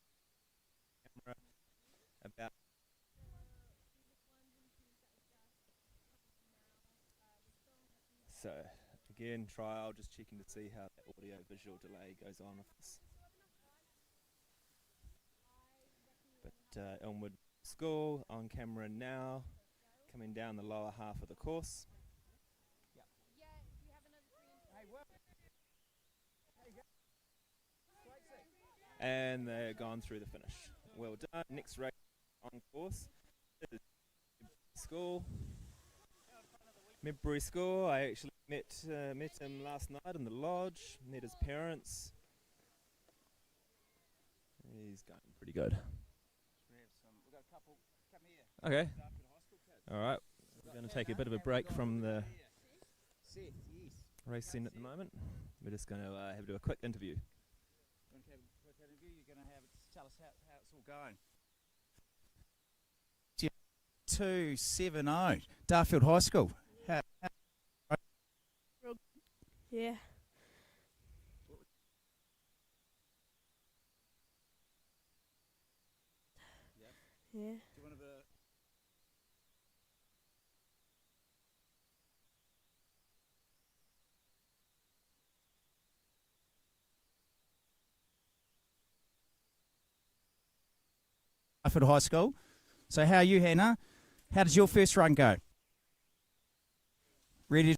camera about. So again, trial, just checking to see how the audio visual delay goes on with this. But Elmwood School on camera now, coming down the lower half of the course. And they're gone through the finish. Well done. Next race on course is School. Midbury School. I actually met him last night in the lodge. Met his parents. He's going pretty good. We've got a couple. Come here. Okay. All right. We're going to take a bit of a break from the Seth, yes. racing at the moment. We're just going to have to do a quick interview. You want to have a quick interview? You're going to have tell us how it's all going. 270 Darfield High School. Yeah. Yeah. Do you want to Darfield High School. So how are you, Hannah? How did your first run go? Ready?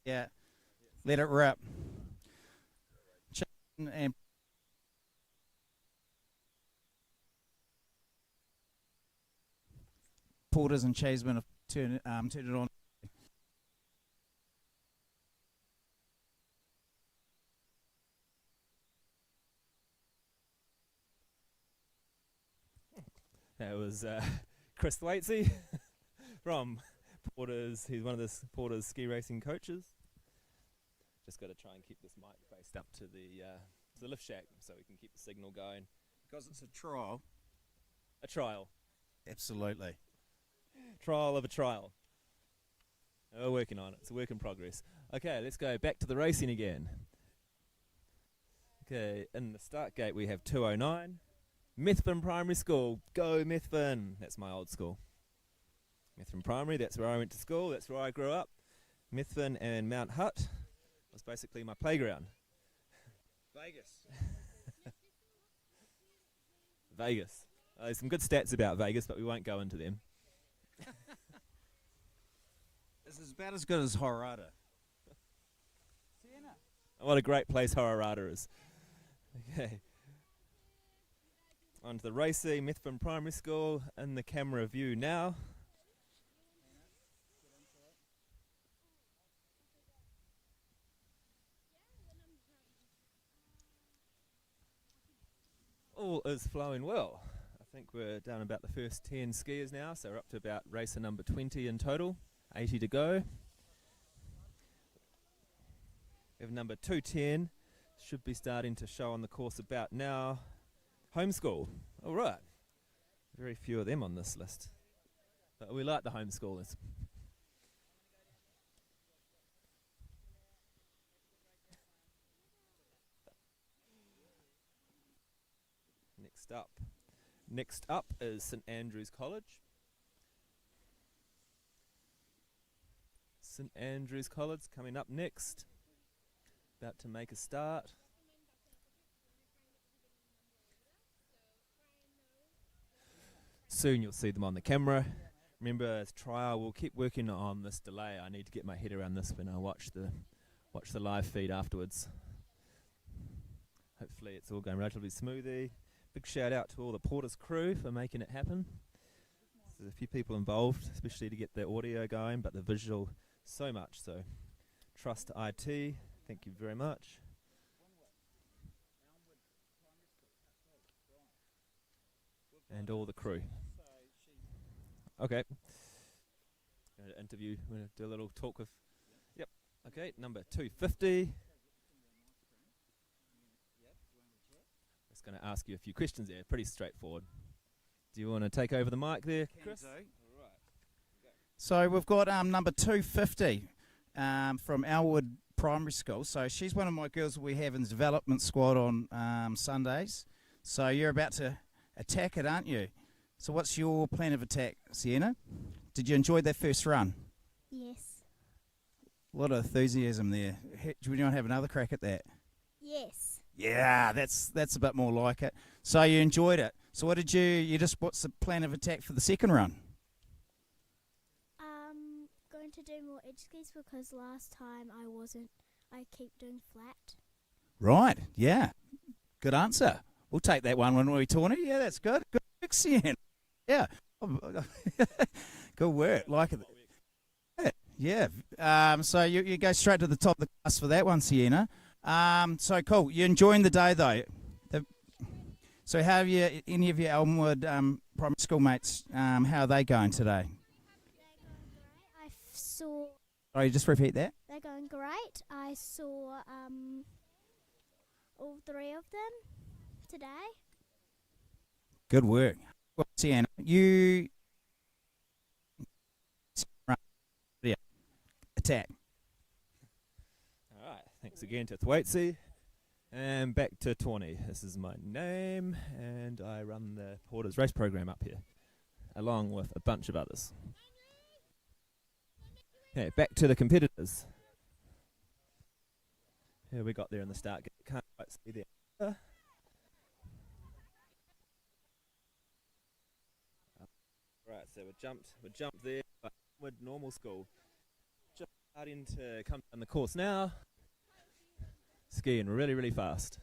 Yeah. Let it rip. And Porters and Chaseman have turned it on. That was Chris Thwaites from Porters. He's one of the Porters ski racing coaches. Just got to try and keep this mic faced up to the lift shack so we can keep the signal going. Because it's a trial. A trial. Absolutely. Trial of a trial. We're working on it. It's a work in progress. Okay, let's go back to the racing again. Okay, in the start gate we have 209. Methven Primary School. Go Methven. That's my old school. Methven Primary, that's where I went to school. That's where I grew up. Methven and Mount Hutt was basically my playground. Vegas. Vegas. There's some good stats about Vegas, but we won't go into them. This is about as good as Horada. Sienna. What a great place Hororada is. Okay. On to the racing, Methven Primary School, in the camera view now. All is flowing well. I think we're down about the first 10 skiers now, so we're up to about racer number 20 in total, 80 to go. We have number 210, should be starting to show on the course about now. Homeschool, all right. Very few of them on this list, but we like the homeschoolers. Next up is St Andrew's College. St Andrew's College coming up next, about to make a start. Soon you'll see them on the camera. Remember, as trial, we'll keep working on this delay. I need to get my head around this when I watch the live feed afterwards. Hopefully it's all going relatively smoothly. Big shout out to all the Porters crew for making it happen. There's a few people involved, especially to get the audio going, but the visual so much. So Trust IT, thank you very much. And all the crew. Okay. Going to interview, we're going to do a little talk with. Yep. Okay, number 250. Just going to ask you a few questions there, pretty straightforward. Do you want to take over the mic there, Chris? So we've got number 250. from Elwood Primary School. So she's one of my girls we have in development squad on Sundays. So you're about to attack it, aren't you? So what's your plan of attack, Sienna? Did you enjoy that first run? Yes. A lot of enthusiasm there. Do we want to have another crack at that? Yes. Yeah, that's a bit more like it. So you enjoyed it. So what's the plan of attack for the second run? Going to do more edge skis because last time I keep doing flat. Right, yeah. Good answer. We'll take that one when we Tawny. Yeah, that's good. Good work, Sienna. Yeah. Good work. Like it. Yeah. So you go straight to the top of the class for that one, Sienna. So cool. You're enjoying the day though. So how have any of your Elmwood primary school mates, how are they going today? They're going great. I saw. Sorry, just repeat that. They're going great. I saw all three of them today. Good work. Well, Sienna, you attack. All right, thanks again to Thwaitsi. And back to Tawny. This is my name, and I run the Porter's race program up here, along with a bunch of others. Okay, back to the competitors. Here we got there in the start gate. Can't quite see there. Right, so we jumped there, but with normal school. Just starting to come down the course now. Skiing really, really fast.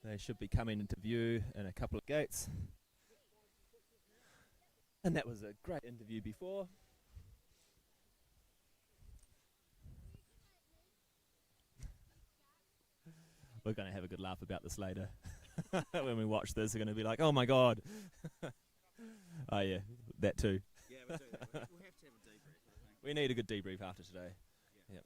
They should be coming into view in a couple of gates. And that was a great interview before. We're going to have a good laugh about this later. When we watch this, we're going to be like, oh my God. Oh yeah, that too. Yeah, we'll do that. We'll have to have a debrief, I think. We need a good debrief after today. Yep.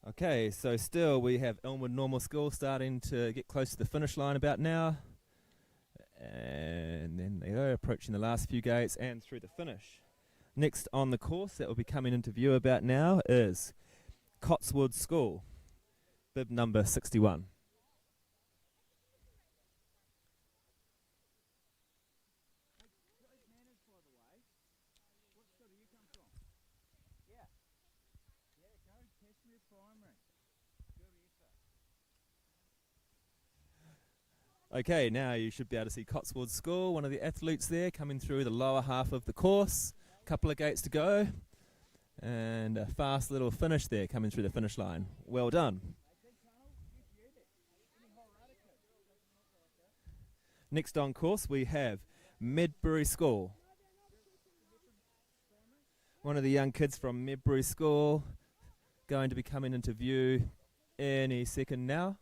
Okay, so still we have Elmwood Normal School starting to get close to the finish line about now. And then they are approaching the last few gates and through the finish. Next on the course that will be coming into view about now is Cotswold School, bib number 61. Okay, now you should be able to see Cotswold School, one of the athletes there coming through the lower half of the course. Couple of gates to go. And a fast little finish there coming through the finish line. Well done. Next on course we have Medbury School. One of the young kids from Medbury School going to be coming into view any second now.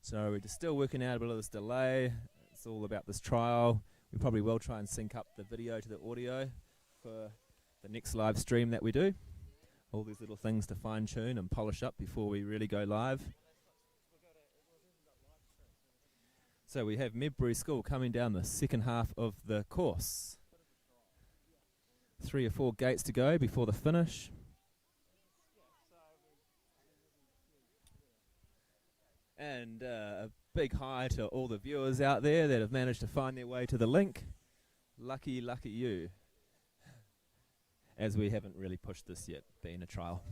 So we're just still working out a bit of this delay. It's all about this trial. We probably will try and sync up the video to the audio for the next live stream that we do. All these little things to fine tune and polish up before we really go live. So we have Medbury School coming down the second half of the course. 3 or 4 gates to go before the finish. And a big hi to all the viewers out there that have managed to find their way to the link. Lucky, lucky you. As we haven't really pushed this yet, being a trial.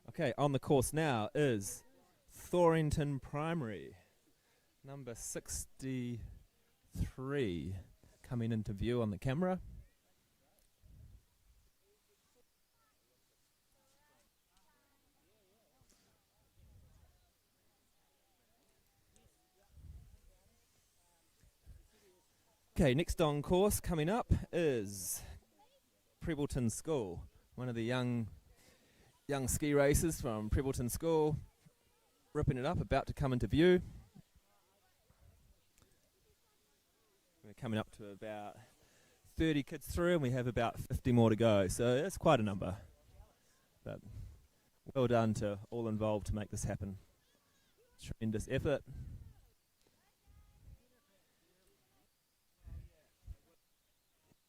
Okay, on the course now is Thorrington Primary, number 63, coming into view on the camera. Okay, next on course coming up is Prebbleton School, one of the young ski racers from Prebbleton School, ripping it up, about to come into view. We're coming up to about 30 kids through and we have about 50 more to go, so that's quite a number. But Well done to all involved to make this happen. Tremendous effort.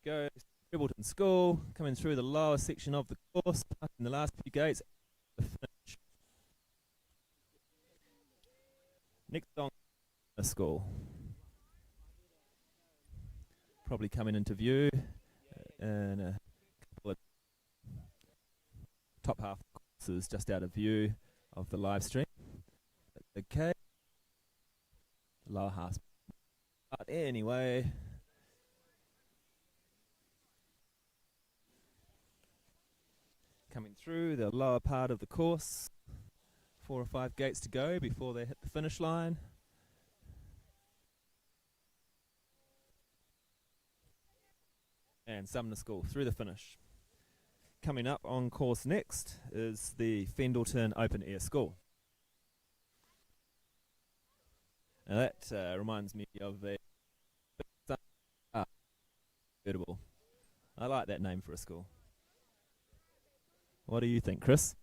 Go Trebbleton School, coming through the lower section of the course, in the last few gates. The finish. Next on the school. Probably coming into view in a couple of top half courses just out of view of the live stream. Okay. Lower half. But anyway. Coming through the lower part of the course. 4 or 5 gates to go before they hit the finish line. And Sumner School through the finish. Coming up on course next is the Fendleton Open Air School. Now that reminds me of the convertible. I like that name for a school. What do you think, Chris?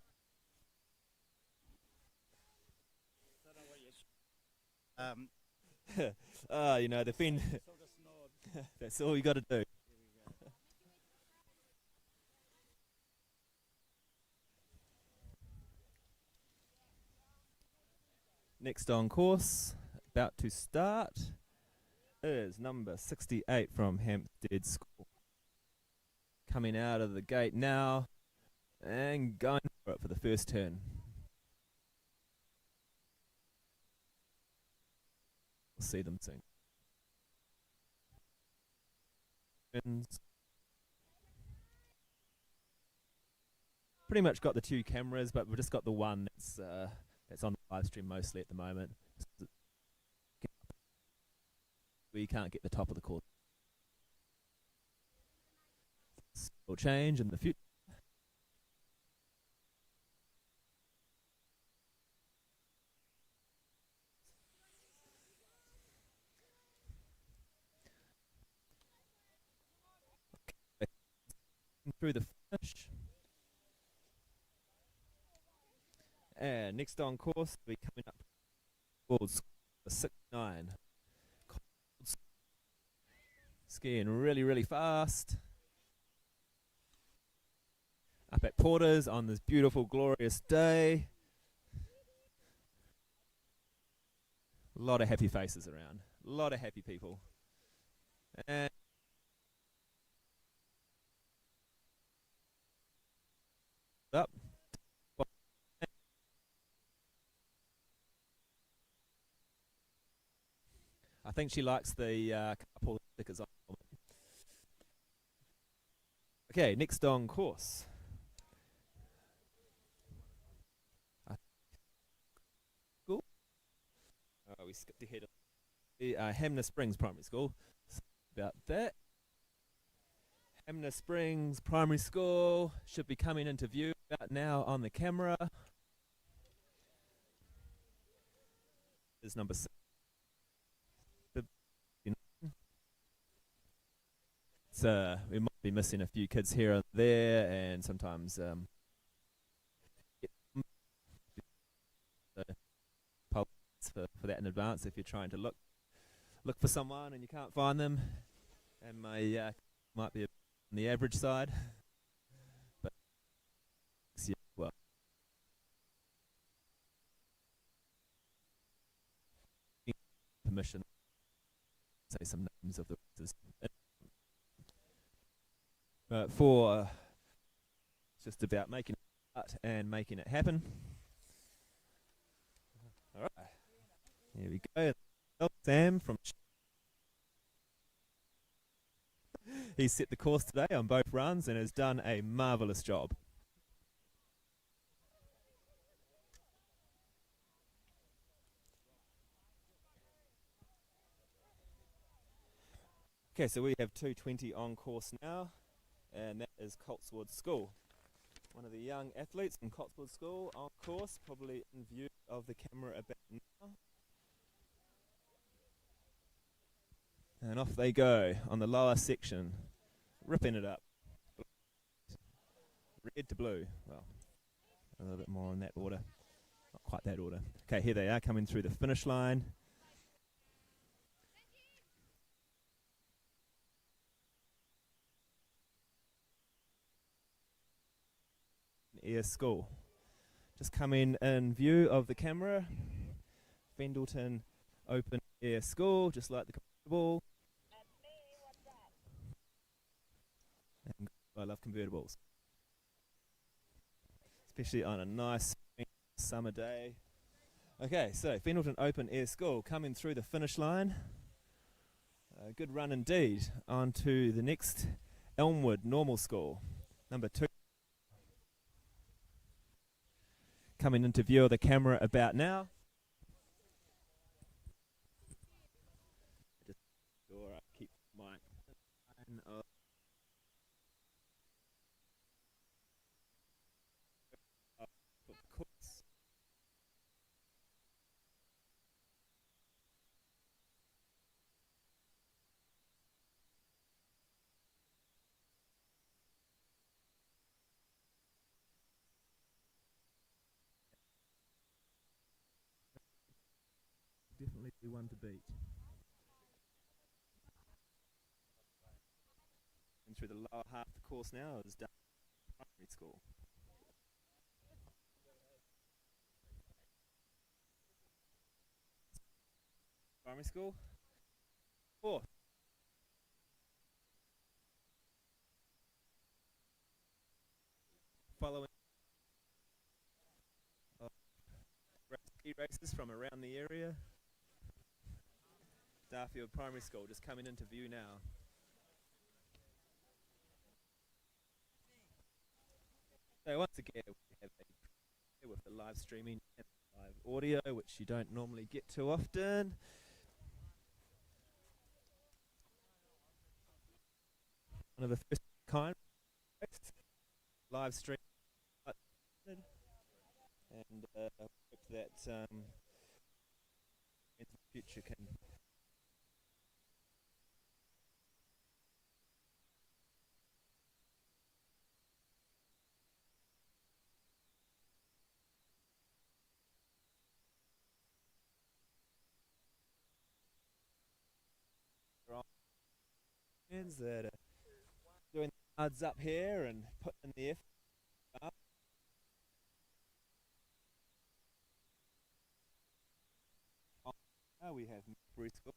You know, the Fend. That's all you got to do. Next on course, about to start, is number 68 from Hampstead School. Coming out of the gate now and going for it for the first turn. We'll see them soon. Pretty much got the 2 cameras, but we've just got the one that's on the live stream mostly at the moment. We can't get the top of the course. Will change in the future. Okay. Through the finish. And next on course, we're coming up towards 69. Skiing really, really fast. Up at Porter's on this beautiful, glorious day. A lot of happy faces around. A lot of happy people. And up. I think she likes the couple stickers on. Okay, next on course. Cool. We skipped ahead of the Hamner Springs Primary School. About that. Hamner Springs Primary School should be coming into view about now on the camera. Is number 6. So we might be missing a few kids here and there, and sometimes for that in advance if you're trying to look for someone and you can't find them. And my might be on the average side, but yeah, well. Permission to say some names of the races. For just about making it out and making it happen. All right, here we go. Sam from he's set the course today on both runs and has done a marvelous job. Okay, so we have 2:20 on course now. And that is Coltswood School. One of the young athletes in Coltswood School on course, probably in view of the camera about now. And off they go on the lower section, ripping it up. Red to blue. Well, A little bit more in that order. Not quite that order. Okay, here they are coming through the finish line. Air School. Just coming in view of the camera. Pendleton Open Air School, just like the convertible. And I love convertibles, especially on a nice summer day. Okay, so Pendleton Open Air School coming through the finish line. A good run indeed. On to the next Elmwood Normal School, number 2. Coming into view of the camera about now. Just sure I keep my line of course. Definitely be one to beat. And through the lower half of the course now is done primary school. Primary school. 4. Following ski races from around the area. Darfield Primary School just coming into view now. So once again we have a with the live streaming and live audio, which you don't normally get too often. One of the first kind live stream, and hope that in the future can that are doing the odds up here and putting in the effort up. Now we have Bristol.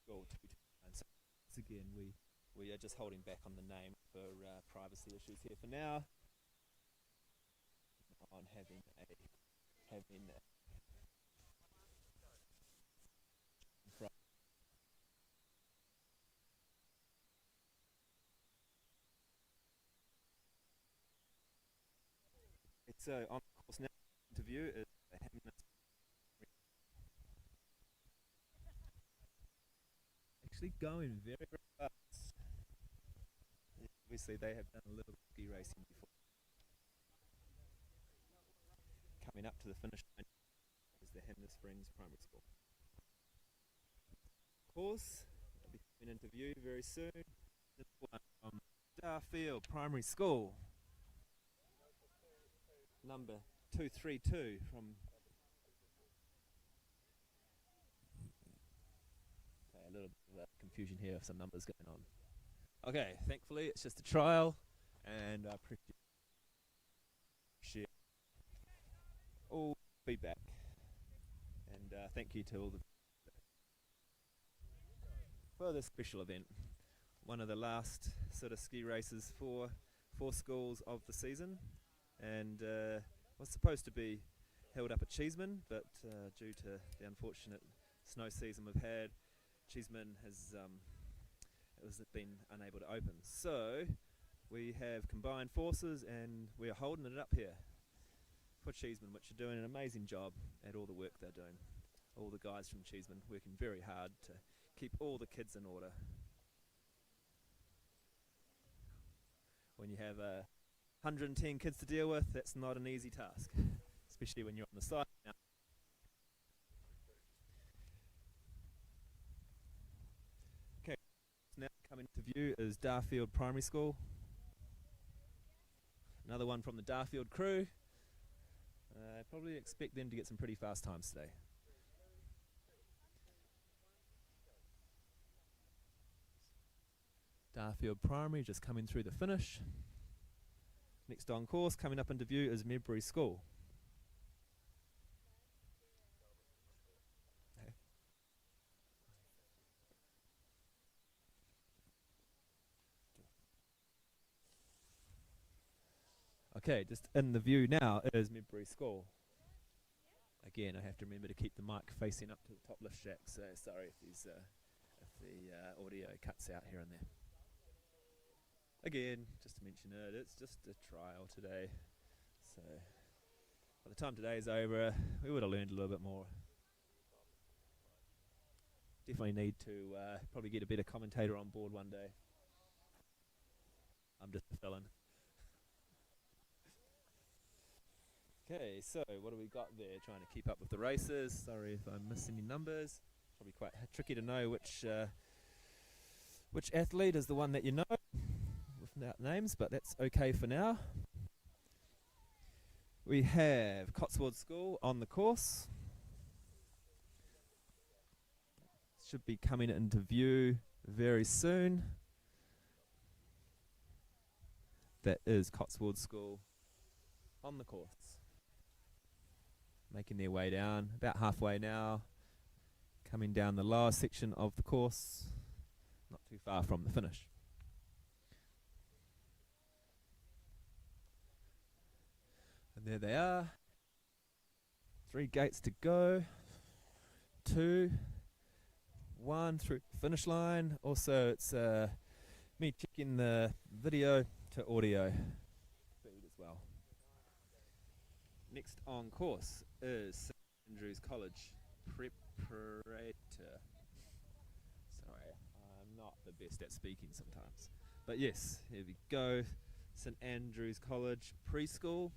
Goal 229. So once again, we are just holding back on the name for privacy issues here for now. On having so on the course now interview is actually going very, very fast. Obviously they have done a little ski racing before. Coming up to the finish line is the Hamner Springs Primary School. Course, I'll be coming into view very soon. This one from Darfield Primary School. Number 232 from. Okay, a little bit of confusion here, some numbers going on. Okay, thankfully it's just a trial, and I appreciate all feedback, and thank you to all the for this special event. One of the last sort of ski races for schools of the season, and was supposed to be held up at Cheeseman, but due to the unfortunate snow season we've had, Cheeseman has been unable to open. So we have combined forces and we are holding it up here for Cheeseman, which are doing an amazing job at all the work they're doing. All the guys from Cheeseman working very hard to keep all the kids in order. When you have 110 kids to deal with, that's not an easy task, especially when you're on the side now. coming to view is Darfield Primary School. Another one from the Darfield crew. Probably expect them to get some pretty fast times today. Darfield Primary just coming through the finish. Next on course coming up into view is Medbury School. Okay, just in the view now is Medbury School. Again, I have to remember to keep the mic facing up to the top lift shack, so sorry if the audio cuts out here and there. Again, just to mention it, it's just a trial today, so by the time today's over, we would have learned a little bit more. Definitely need to probably get a better commentator on board one day. I'm just a fill-in. Okay, so what do we got there? Trying to keep up with the races. Sorry if I miss any numbers. Probably quite tricky to know which athlete is the one that you know without names, but that's okay for now. We have Cotswold School on the course. Should be coming into view very soon. That is Cotswold School on the course. Making their way down, about halfway now, coming down the lower section of the course, not too far from the finish. And there they are, 3 gates to go, 2, 1 through the finish line. Also it's me checking the video to audio feed as well. Next on course is St Andrews College Preparator. Sorry, I'm not the best at speaking sometimes. But yes, here we go. St Andrews College Preschool.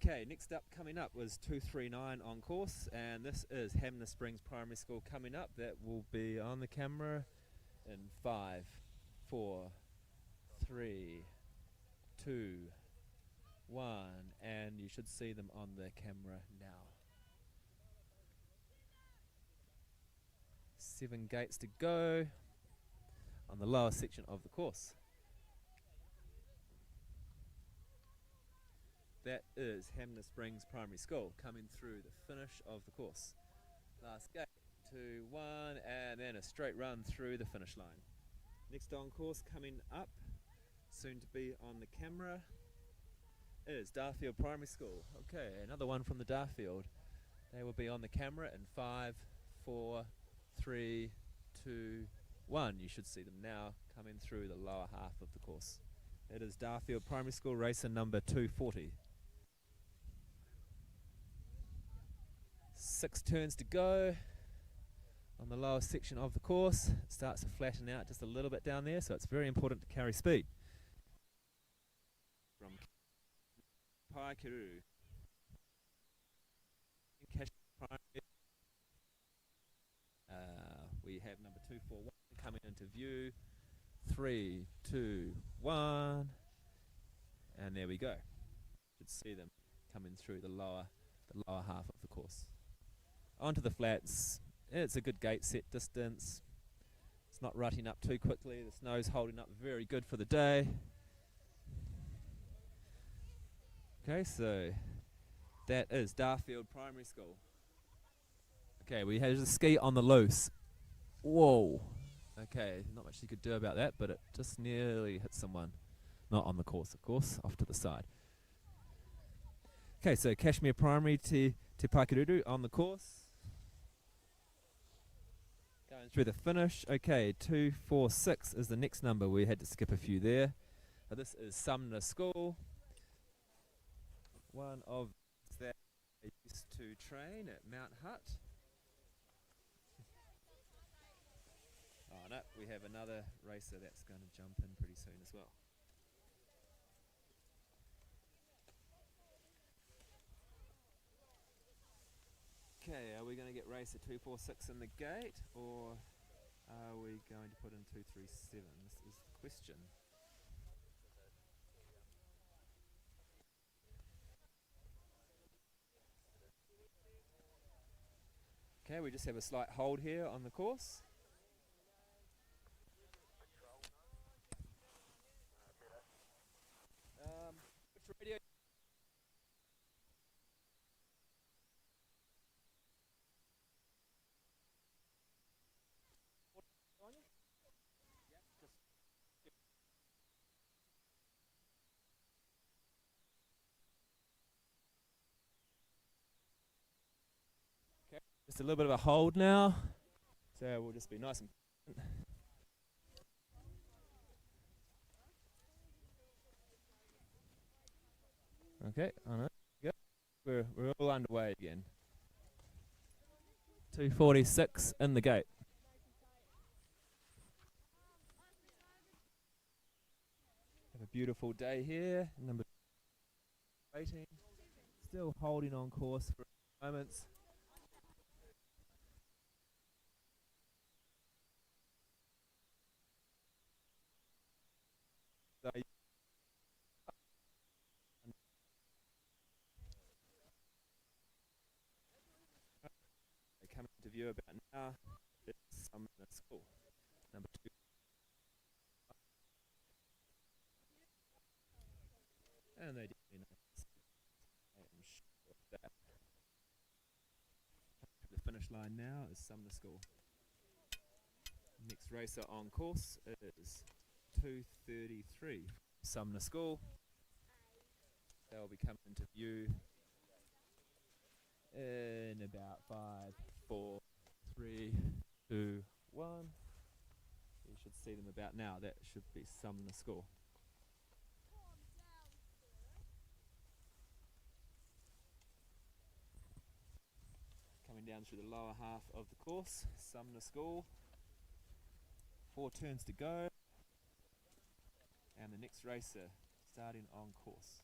Okay, next up coming up was 239 on course, and this is Hamner Springs Primary School coming up. That will be on the camera in 5, 4, 3, 2, 1, and you should see them on the camera now. 7 gates to go on the lower section of the course. That is Hamner Springs Primary School coming through the finish of the course. Last gate, 2, 1, and then a straight run through the finish line. Next on course coming up, soon to be on the camera, is Darfield Primary School. Okay, another one from the Darfield. They will be on the camera in 5, 4, 3, 2, 1. You should see them now coming through the lower half of the course. It is Darfield Primary School racer number 240. 6 turns to go on the lower section of the course. It starts to flatten out just a little bit down there, so it's very important to carry speed. From Paikiru. We have number 241 coming into view. 3, 2, 1, and there we go. Should see them coming through the lower half of the course. Onto the flats. It's a good gate set distance. It's not rutting up too quickly. The snow's holding up very good for the day. Okay, so that is Darfield Primary School. Okay, we have the ski on the loose. Whoa. Okay, not much you could do about that, but it just nearly hit someone. Not on the course, of course, off to the side. Okay, so Kashmir Primary Te Paikiru on the course. Going through the finish. Okay, 246 is the next number. We had to skip a few there. This is Sumner School. One of that I used to train at Mount Hutt. Oh no, we have another racer that's going to jump in pretty soon as well. Okay, are we going to get racer 246 in the gate, or are we going to put in 237? This is the question. Okay, we just have a slight hold here on the course. Which radio? Okay, just a little bit of a hold now. So we'll just be nice and. Okay, I know. Yep, we're all underway again. 246 in the gate. Have a beautiful day here. Number 18. Still holding on course for moments. So coming to view about now. It's Sumner School. Number 2. And they definitely know. I am sure of that. The finish line now is Sumner School. Next racer on course is 233 Sumner School. They'll be coming into view in about 5, 4, 3, 2, 1. You should see them about now. That should be Sumner School. Coming down through the lower half of the course, Sumner School. 4 turns to go. And the next racer starting on course.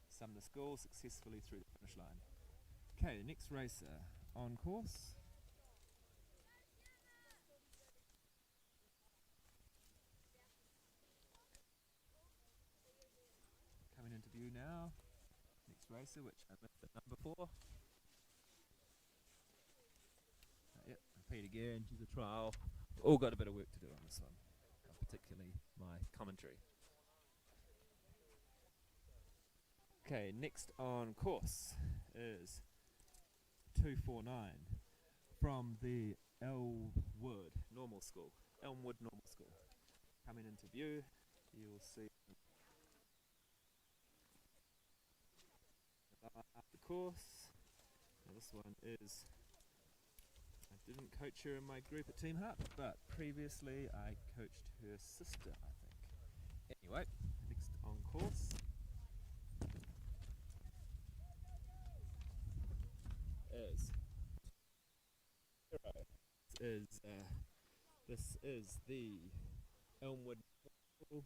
Sumner School successfully through the finish line. Okay, the next racer on course. Coming into view now. Next racer, which I missed the number for. Yep, Peter again. She's a trial. All got a bit of work to do on this one, particularly my commentary. Okay, next on course is 249 from the Elmwood Normal School. Coming into view, you will see the course. Now this one is, I didn't coach her in my group at Team Hut, but previously I coached her sister, I think. Anyway, next on course this is the Elmwood School,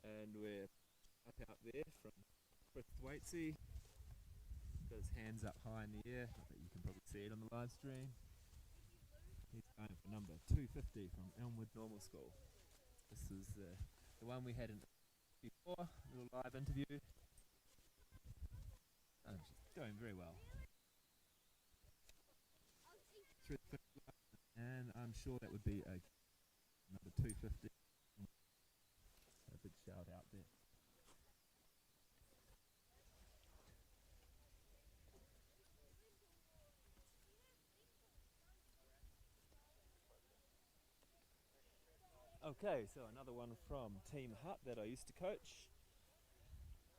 and we're up out there from Chris Waitsy. Got his hands up high in the air. I bet you can probably see it on the live stream. He's going for number 250 from Elmwood Normal School. This is the one we had in before, a little live interview. She's going very well. Through the finish line, and I'm sure that would be a number 250. A big shout out there. Okay, so another one from Team Hut that I used to coach,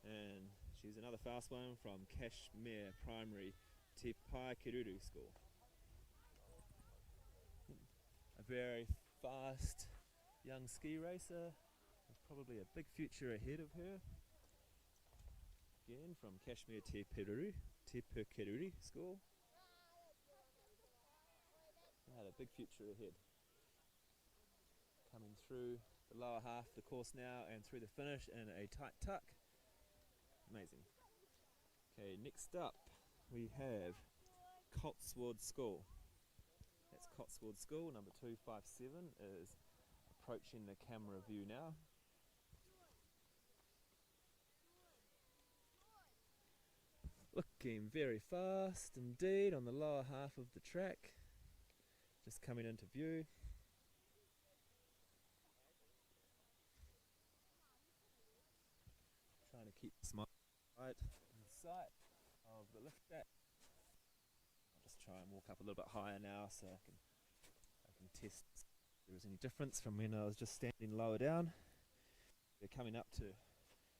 and she's another fast one from Kashmir Primary Te Pai Kiruru School. A very fast young ski racer with probably a big future ahead of her. Again from Kashmir Te Kiruru School. Had a big future ahead. Coming through the lower half of the course now and through the finish in a tight tuck. Amazing. Okay, next up we have Cotswold School. That's Cotswold School. Number 257 is approaching the camera view now. Looking very fast indeed on the lower half of the track. Just coming into view. Trying to keep the smile right in sight of the lift track. I'll just try and walk up a little bit higher now so I can test if there is any difference from when I was just standing lower down. We're coming up to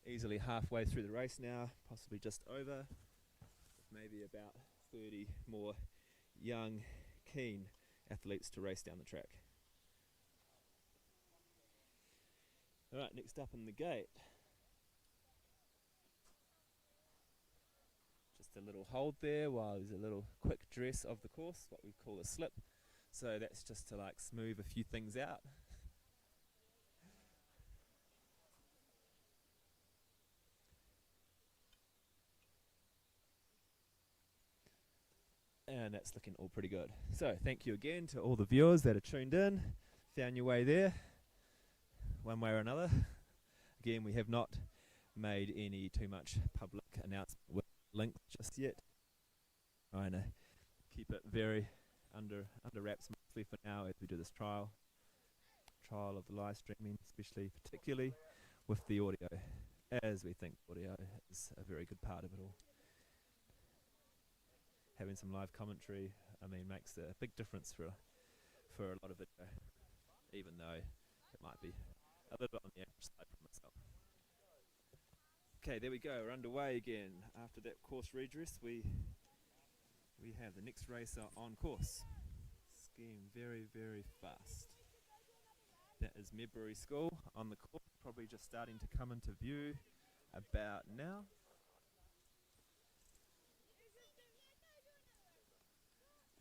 easily halfway through the race now, possibly just over, with maybe about 30 more young, keen athletes to race down the track. Alright, next up in the gate. Just a little hold there while there's a little quick dress of the course, what we call a slip. So that's just to like smooth a few things out. And that's looking all pretty good. So thank you again to all the viewers that are tuned in, found your way there, one way or another. Again, we have not made any too much public announcement with links just yet. Trying to keep it very under wraps mostly for now as we do this trial of the live streaming, particularly with the audio, as we think audio is a very good part of it all. Having some live commentary, I mean, makes a big difference for a lot of video, even though it might be a little bit on the average side for myself. Okay, there we go, we're underway again. After that course redress, we have the next racer on course, skiing very, very fast. That is Medbury School on the course, probably just starting to come into view about now.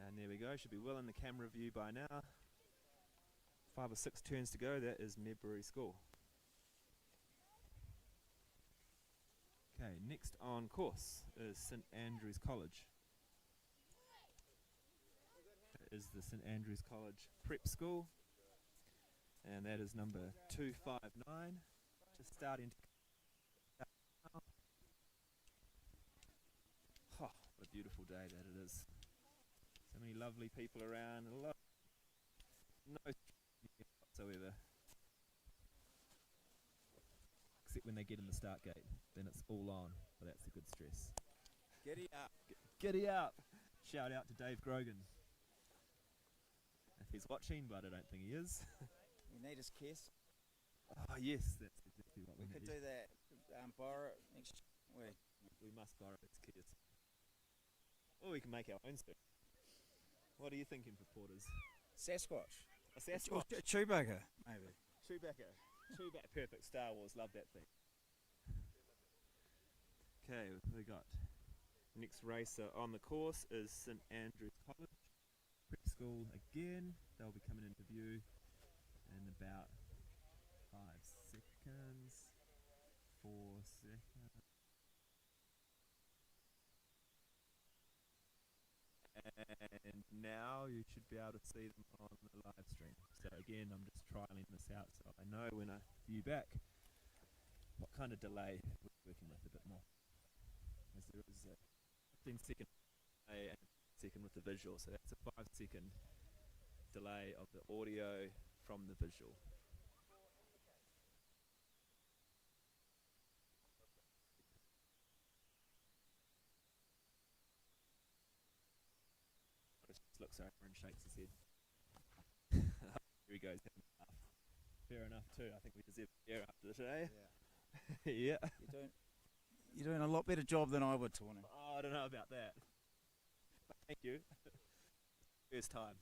And there we go, should be well in the camera view by now. 5 or 6 turns to go, that is Medbury School. Okay, next on course is St Andrews College. That is the St Andrews College Prep School. And that is number 259. Just starting to now. Oh, what a beautiful day that it is. So many lovely people around, no whatsoever. Except when they get in the start gate, then it's all on, but that's a good stress. Giddy up! Giddy up! Shout out to Dave Grogan. If he's watching, but I don't think he is. We need his kiss. Oh yes, that's exactly what we We could need. do that. Borrow it next week. We must borrow its kids. Or we can make our own spoon. What are you thinking for porters? Sasquatch. A Sasquatch? Chewbacca, maybe. Chewbacca. Chewbacca. Perfect. Star Wars. Love that thing. Okay, we got next racer on the course is St Andrews College Prep School again. They'll be coming into view in about 5 seconds. 4 seconds. And now you should be able to see them on the live stream. So again, I'm just trialing this out so I know when I view back what kind of delay we're working with a bit more. As there is a 15-second delay and a second with the visual, so that's a 5-second delay of the audio from the visual. Just looks over and shakes his head. Here he goes, having a laugh. Fair enough too, I think we deserve a beer after today. Yeah. Yeah. You're doing a lot better job than I would, Tawny. Oh, I don't know about that. Thank you. First time.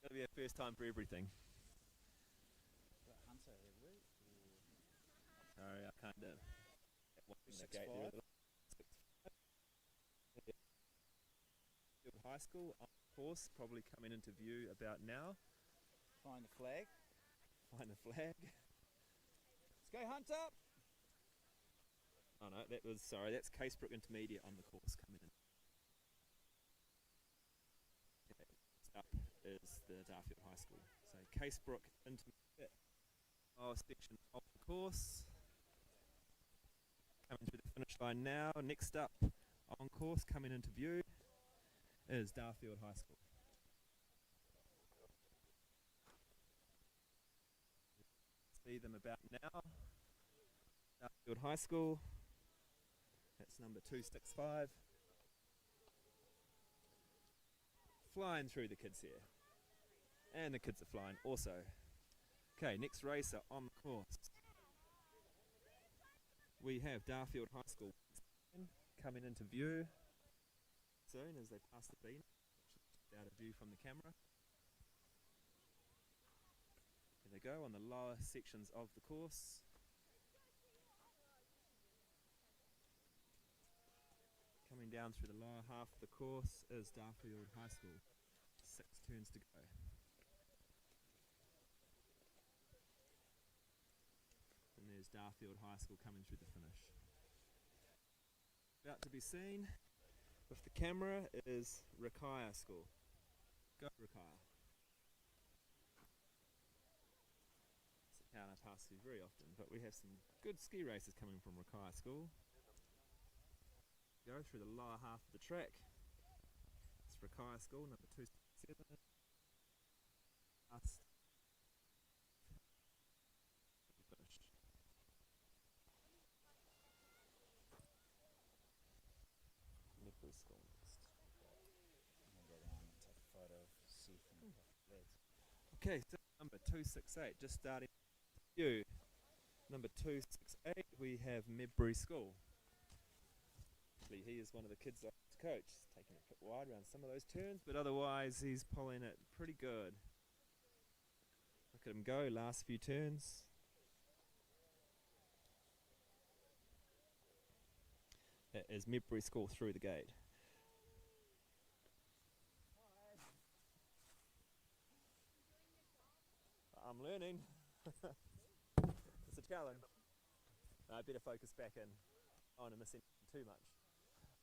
Gotta be a first time for everything. Sorry, I kind of watching the gate there a little. 6'5". High School on course, probably coming into view about now. Find the flag. Find the flag. Let's go, Hunter. Oh no, that's Casebrook Intermediate on the course coming in. the Darfield High School. So Casebrook Intermediate section of the course. Coming through the finish line now. Next up on course, coming into view, is Darfield High School. See them about now. Darfield High School. That's number 265. Flying through the kids here. And the kids are flying also. Okay, next racer on the course. We have Darfield High School coming into view soon as they pass the bean, which is out of view from the camera. Here they go on the lower sections of the course. Coming down through the lower half of the course is Darfield High School. 6 turns to go. And there's Darfield High School coming through the finish. About to be seen with the camera is Rakaya School. Go Rakaya. It's a town I pass through very often, but we have some good ski races coming from Rakaya School. Go through the lower half of the track. It's Rakaya School, number 267. Last. Finish. Midbury School next. I'm gonna go down and take a photo of Seth and legs. Okay, so number 268, just starting you. Number 268, we have Midbury School. He is one of the kids I coach. He's taking it a bit wide around some of those turns, but otherwise he's pulling it pretty good. Look at him go, last few turns. That is Midbury School through the gate. I'm learning. It's a challenge. I better focus back in. I don't want to miss anything too much.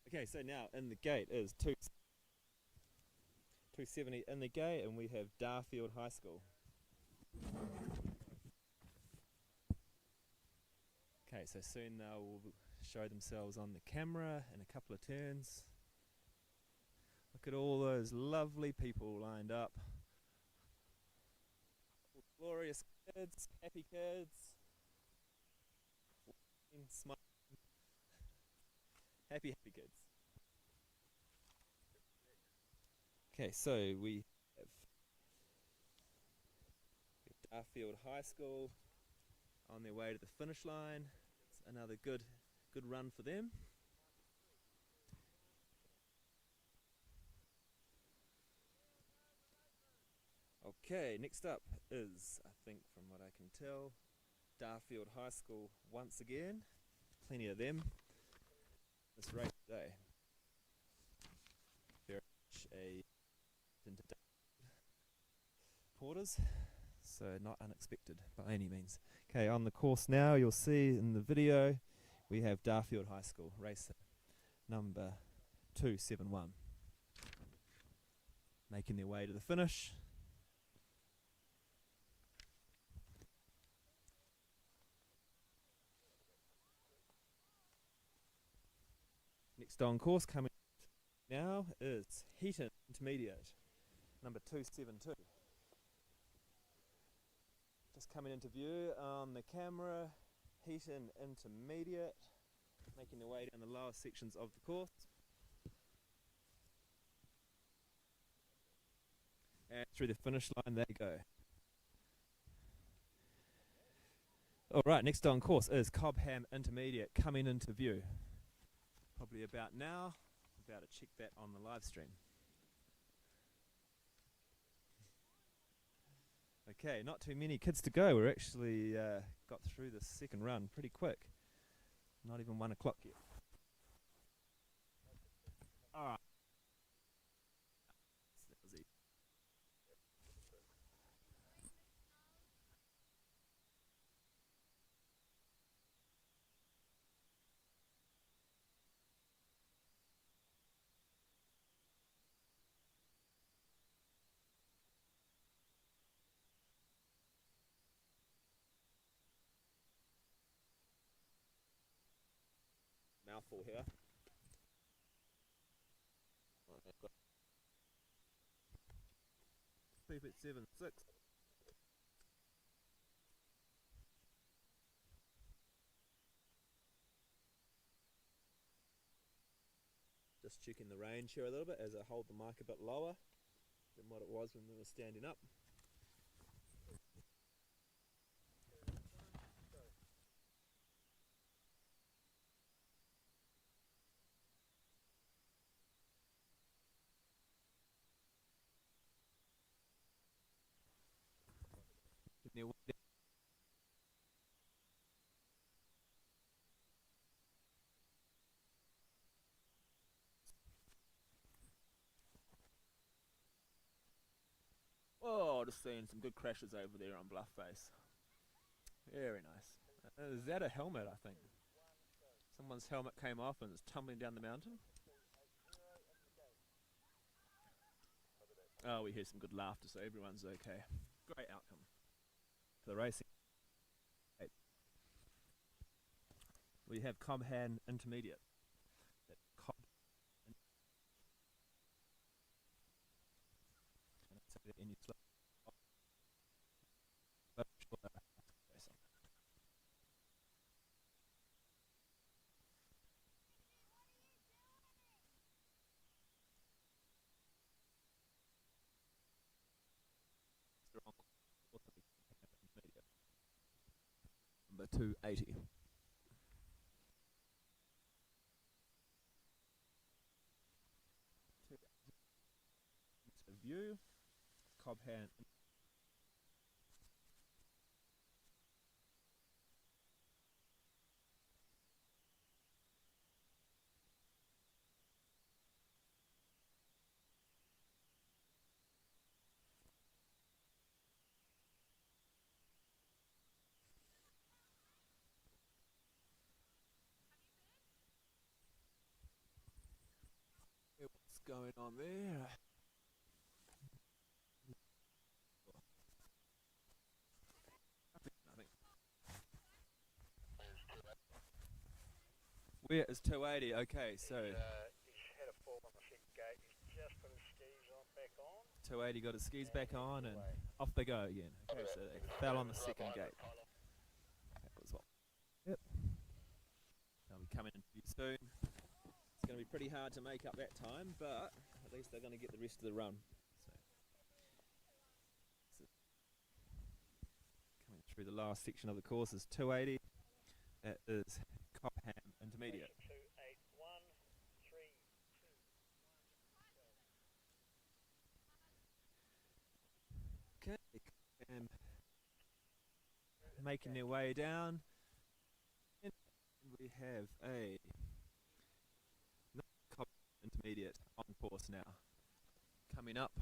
Okay, so now in the gate is 270 in the gate, and we have Darfield High School. Okay, so soon they'll show themselves on the camera in a couple of turns. Look at all those lovely people lined up. Glorious kids, happy kids. Smiling. Happy kids. Okay, so we have Darfield High School on their way to the finish line. It's another good run for them. Okay, next up is, I think from what I can tell, Darfield High School once again. Plenty of them. This race today. Very much a porters, so not unexpected by any means. Okay, on the course now, you'll see in the video we have Darfield High School racer number 271 making their way to the finish. Next on course coming now is Heaton Intermediate, number 272. Just coming into view on the camera, Heaton Intermediate, making their way down the lower sections of the course. And through the finish line they go. Alright, next on course is Cobham Intermediate coming into view. Probably about now. About to check that on the live stream. Okay, not too many kids to go. We're actually got through the second run pretty quick. Not even 1 o'clock yet. Alright. That was easy. mouthful here. Okay, got 3.76. Just checking the range here a little bit as I hold the mic a bit lower than what it was when we were standing up. Oh, just seeing some good crashes over there on Bluff Face. Very nice. Is that a helmet, I think? Someone's helmet came off and it's tumbling down the mountain. Oh, we hear some good laughter, so everyone's okay. Great outcome for the racing. We have Cobham Intermediate. Number 280. View, Cobham. What's going on there? Nothing. Where is 280? Okay, so He's had a fall on the second gate. He's just put his skis on back on. 280 got his skis back on and off they go again. Okay, so they fell on the second gate. That was what. Yep. They'll be coming into view soon. It's going to be pretty hard to make up that time, but at least they're going to get the rest of the run. So coming through the last section of the course is 280. That is Cobham Intermediate. 281, 3, 2. Okay, Cobham making their way down. And we have a Cobham Intermediate on course now. Coming up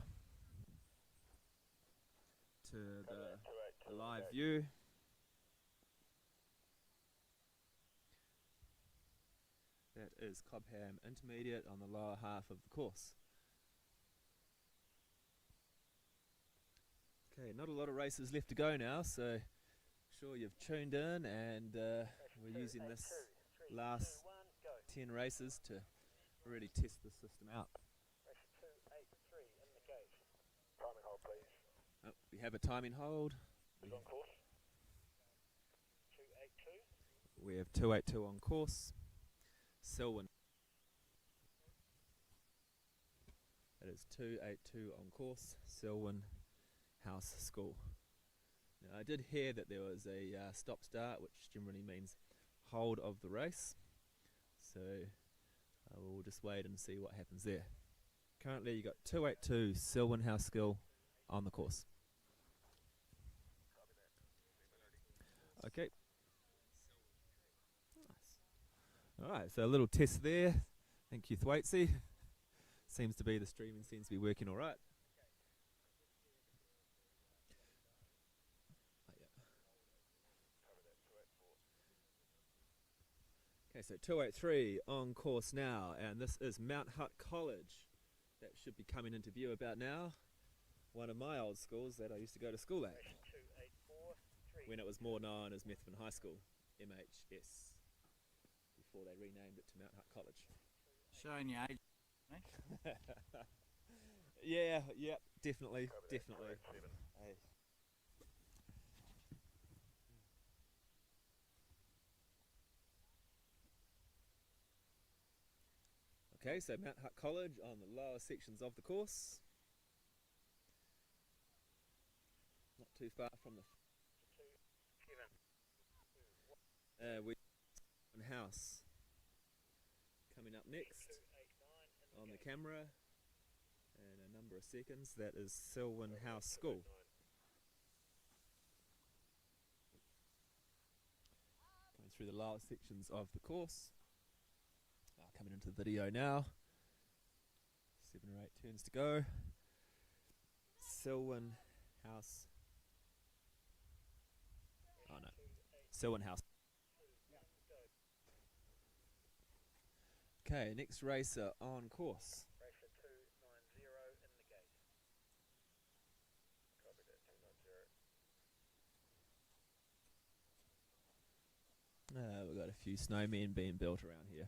to the live view. That is Cobham Intermediate on the lower half of the course. Okay, not a lot of races left to go now, so sure you've tuned in and we're using this last 10 races to really test the system out. Race 283 in the gate. Timing hold, please. Oh, we have a timing hold. Who's on course? 282. We have 282 on course. Selwyn. That is 282 on course. Selwyn House School. Now, I did hear that there was a stop-start, which generally means hold of the race. So we'll just wait and see what happens there. Currently, you got 282 Selwyn House School on the course. Okay. Nice. All right, so a little test there. Thank you, Thwaites. Seems to be the streaming seems to be working all right. Okay, so 283 on course now, and this is Mount Hutt College. That should be coming into view about now. One of my old schools that I used to go to school at. 284, 3. When it was more known as Methven High School, MHS. before they renamed it to Mount Hutt College. Showing your age. Yeah, definitely. Hey. Okay, so Mount Hutt College on the lower sections of the course. Not too far from the we house coming up next on the camera in a number of seconds. That is Selwyn House School. Going through the lower sections of the course. Coming into the video now. 7 or 8 turns to go. Selwyn House. Oh no. Selwyn House. Okay, next racer on course. Racer 290 in the gate. Copy that, 290. We've got a few snowmen being built around here.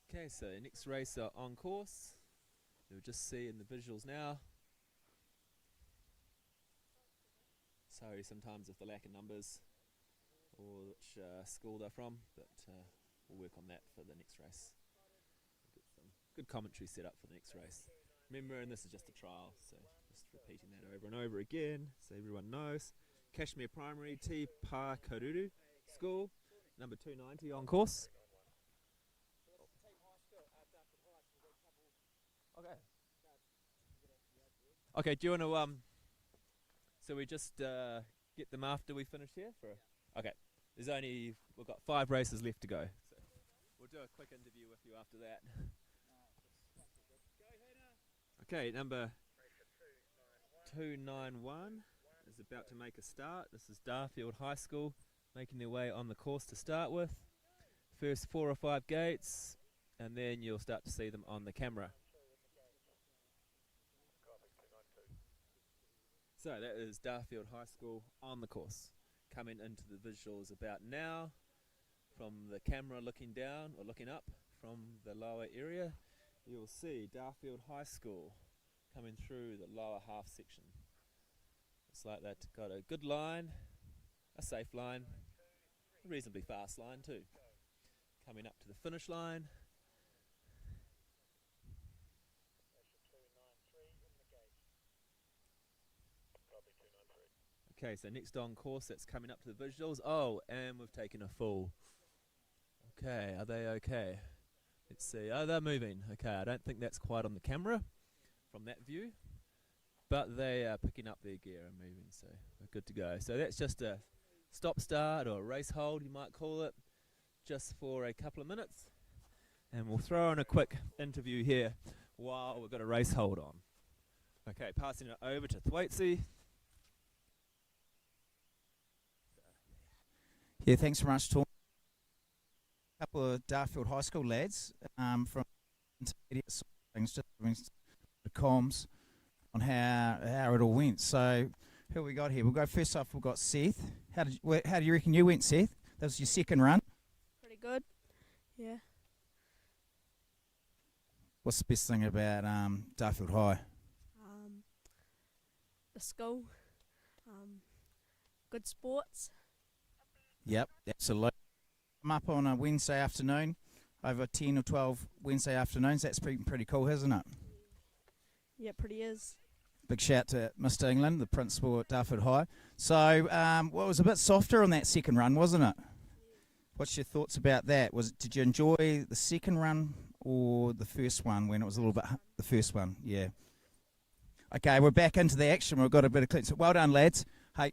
Okay, so next racer on course. You'll just see in the visuals now. Sorry sometimes if the lack of numbers or which school they're from, but we'll work on that for the next race. We'll get some good commentary set up for the next race. Remember, and this is just a trial, so just repeating that over and over again so everyone knows. Kashmir Primary T Pakaruru School, number 290 on course. Okay. Okay, do you want to so we just get them after we finish here? Okay. We've got 5 races left to go. So we'll do a quick interview with you after that. Okay, number 291 is about to make a start. This is Darfield High School making their way on the course to start with. First 4 or 5 gates, and then you'll start to see them on the camera. So that is Darfield High School on the course. Coming into the visuals about now, from the camera looking down or looking up from the lower area, you'll see Darfield High School coming through the lower half section. It's like that, got a good line, a safe line, a reasonably fast line too. Coming up to the finish line. Okay, so next on course that's coming up to the visuals. Oh, and we've taken a fall. Okay, are they okay? Let's see. Oh, they're moving. Okay, I don't think that's quite on the camera from that view, but they are picking up their gear and moving, so we're good to go. So that's just a stop start or a race hold, you might call it, just for a couple of minutes. And we'll throw in a quick interview here while we've got a race hold on. Okay, passing it over to Thwaitsi. Yeah, thanks very much, Tom. A couple of Darfield High School lads from intermediate side of things, just doing the comms on how it all went. So who we got here? We'll go first off. We've got Seth. How do you reckon you went, Seth? That was your second run. Pretty good. Yeah. What's the best thing about Darfield High? The school. Good sports. Yep, absolutely. I'm up on a Wednesday afternoon, over 10 or 12 Wednesday afternoons. That's pretty cool, isn't it? Yeah, pretty is. Big shout to Mr. England, the principal at Darfield High. So, well, it was a bit softer on that second run, wasn't it? What's your thoughts about that? Did you enjoy the second run or the first one when it was a little bit, the first one? Yeah. Okay, we're back into the action. We've got a bit of clean. So well done, lads. Hey.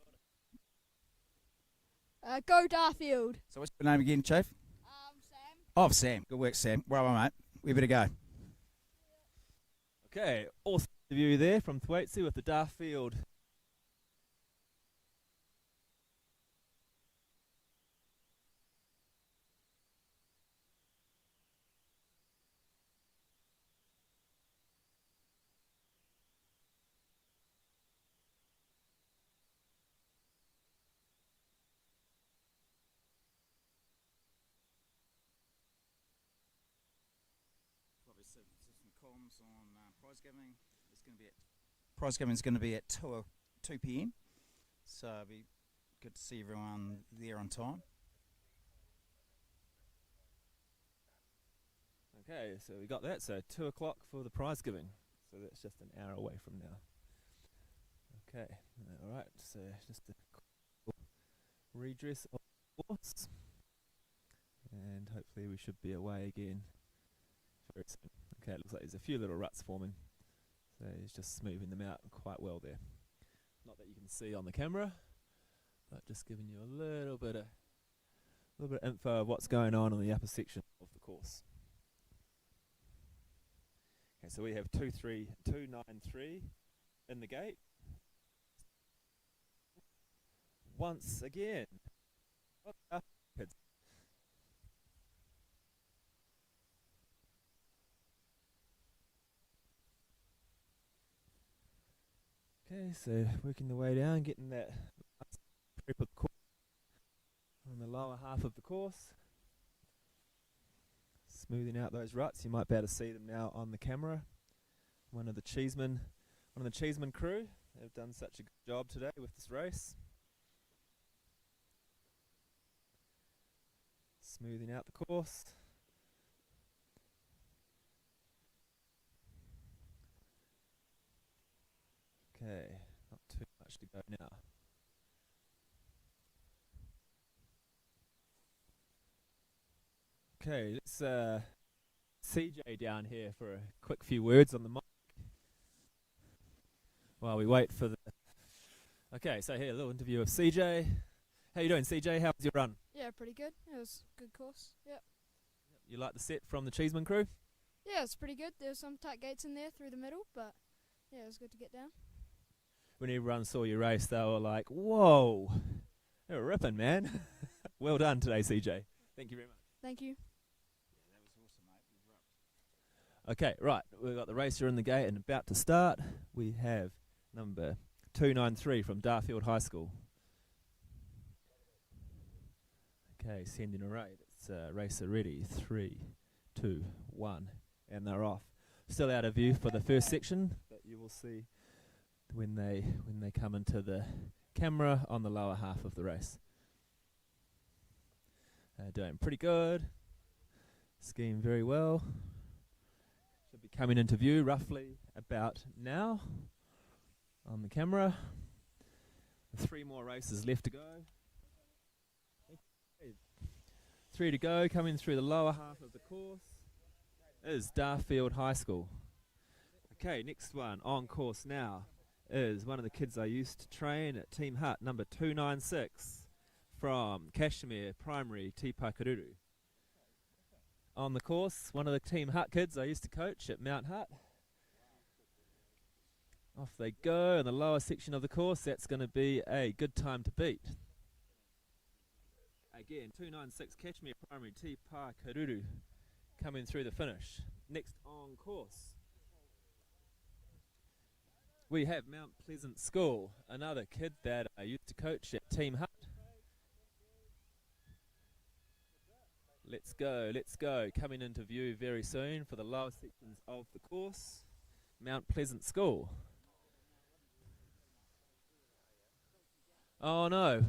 Go Darfield. So what's your name again, Chief? Sam. Oh, Sam. Good work, Sam. Well, mate. We better go. Okay, awesome view there from Thwaitsi with the Darfield comms on prize giving. Prize giving is going to be at 2 p.m. So it'll be good to see everyone there on time. Okay, so we got that. So 2 o'clock for the prize giving. So that's just an hour away from now. Okay, all right. So just a quick redress of course, and hopefully we should be away again very soon. Okay, it looks like there's a few little ruts forming. So he's just smoothing them out quite well there. Not that you can see on the camera, but just giving you a little bit of info of what's going on in the upper section of the course. Okay, so we have 293 in the gate. Once again. Kids. Okay, so working the way down, getting that prep of the course on the lower half of the course. Smoothing out those ruts. You might be able to see them now on the camera. One of the Cheeseman crew. They've done such a good job today with this race. Smoothing out the course. Okay, not too much to go now. Okay, let's CJ down here for a quick few words on the mic while we wait for the... Okay, so here, a little interview of CJ. How you doing, CJ? How was your run? Yeah, pretty good. It was a good course. Yep. You like the set from the Cheeseman crew? Yeah, it's pretty good. There's some tight gates in there through the middle, but yeah, it was good to get down. When everyone saw you race, they were like, whoa, you're ripping, man. Well done today, CJ. Thank you very much. Thank you. Yeah, that was awesome, mate. Okay, right, we've got the racer in the gate and about to start. We have number 293 from Darfield High School. Okay, sending a rate. It's racer ready. 3, 2, 1, and they're off. Still out of view for the first section, but you will see when they come into the camera on the lower half of the race. Doing pretty good. Skiing very well. Should be coming into view roughly about now on the camera. 3 more races left to go. 3 to go, coming through the lower half of the course is Darfield High School. Okay, next one on course now is one of the kids I used to train at Team Hut, number 296 from Kashmir Primary, Te Pakaruru. On the course, one of the Team Hut kids I used to coach at Mount Hutt. Off they go in the lower section of the course. That's going to be a good time to beat. Again, 296 Kashmir Primary, Te Pakaruru coming through the finish. Next on course, we have Mount Pleasant School, another kid that I used to coach at Team Hut. Let's go, coming into view very soon for the lower sections of the course. Mount Pleasant School. Oh no,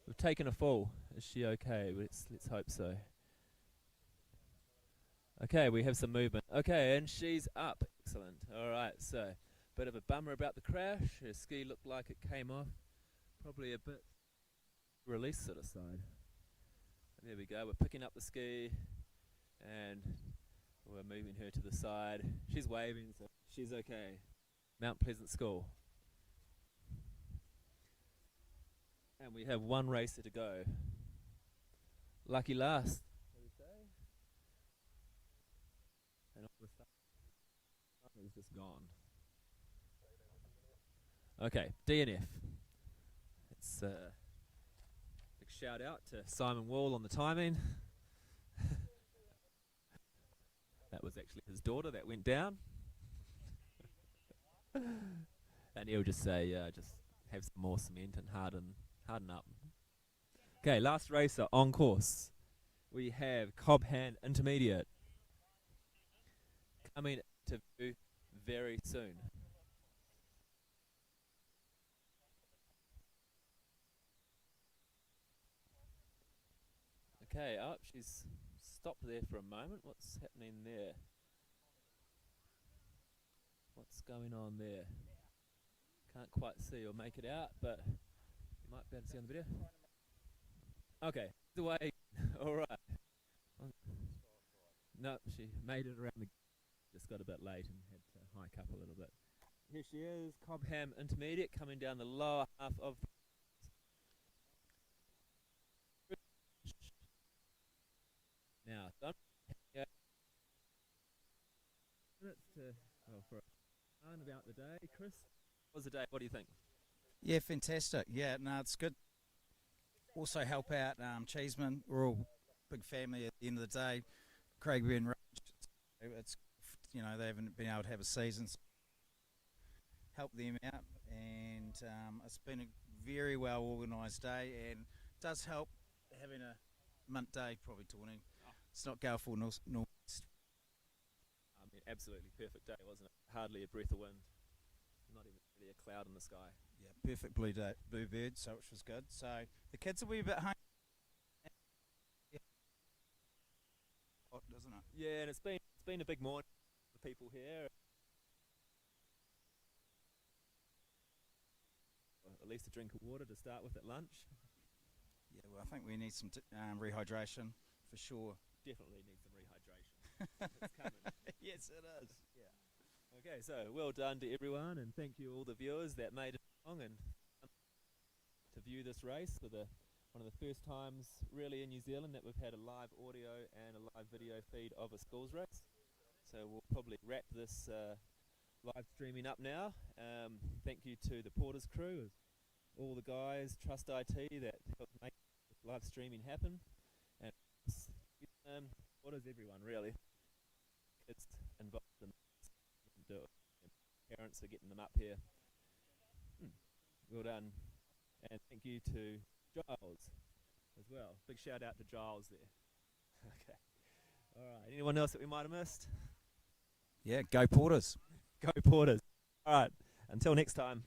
we've taken a fall. Is she okay? Let's hope so. Okay, we have some movement. Okay, and she's up. Excellent. All right, so bit of a bummer about the crash. Her ski looked like it came off. Probably a bit release sort of side. There we go. We're picking up the ski and we're moving her to the side. She's waving, so she's okay. Mount Pleasant School. And we have 1 racer to go. Lucky last. What do you say? And all the stuff is just gone. Okay, DNF. It's big shout out to Simon Wall on the timing. That was actually his daughter that went down. And he'll just say, just have some more cement and harden up. Okay, last racer on course. We have Cobham Intermediate. Coming to view very soon. Okay, up. She's stopped there for a moment. What's happening there? What's going on there? Can't quite see or make it out, but you might be able to see on the video. Okay, the way. All right. No, she made it around the. Just got a bit late and had to hike up a little bit. Here she is, Cobham Intermediate, coming down the lower half of. Now, done. Yeah. Minutes to for a about the day, Chris. What was the day? What do you think? Yeah, fantastic. Yeah, no, it's good. Also help out Cheeseman. We're all big family at the end of the day. Craigby and Range. It's they haven't been able to have a season. So help them out, and it's been a very well organised day, and it does help having a mint day probably, Tawny. It's not gale for north. I mean, absolutely perfect day, wasn't it? Hardly a breath of wind. Not even really a cloud in the sky. Yeah, perfect blue bird, so which was good. So the kids will be a bit home. Yeah. Hot, doesn't it? Yeah, and it's been a big morning for people here. Well, at least a drink of water to start with at lunch. Yeah, well, I think we need some rehydration for sure. Definitely need some rehydration. It's coming. Yes, it is. Yeah. Okay, so well done to everyone, and thank you all the viewers that made it along and to view this race for one of the first times really in New Zealand that we've had a live audio and a live video feed of a schools race. So we'll probably wrap this live streaming up now. Thank you to the Porters crew, all the guys, Trust IT that helped make this live streaming happen, and Porters, everyone really. Kids involved in do it. Parents are getting them up here. Well done. And thank you to Giles as well. Big shout out to Giles there. Okay. Alright. Anyone else that we might have missed? Yeah, go Porters. Go Porters. Alright. Until next time.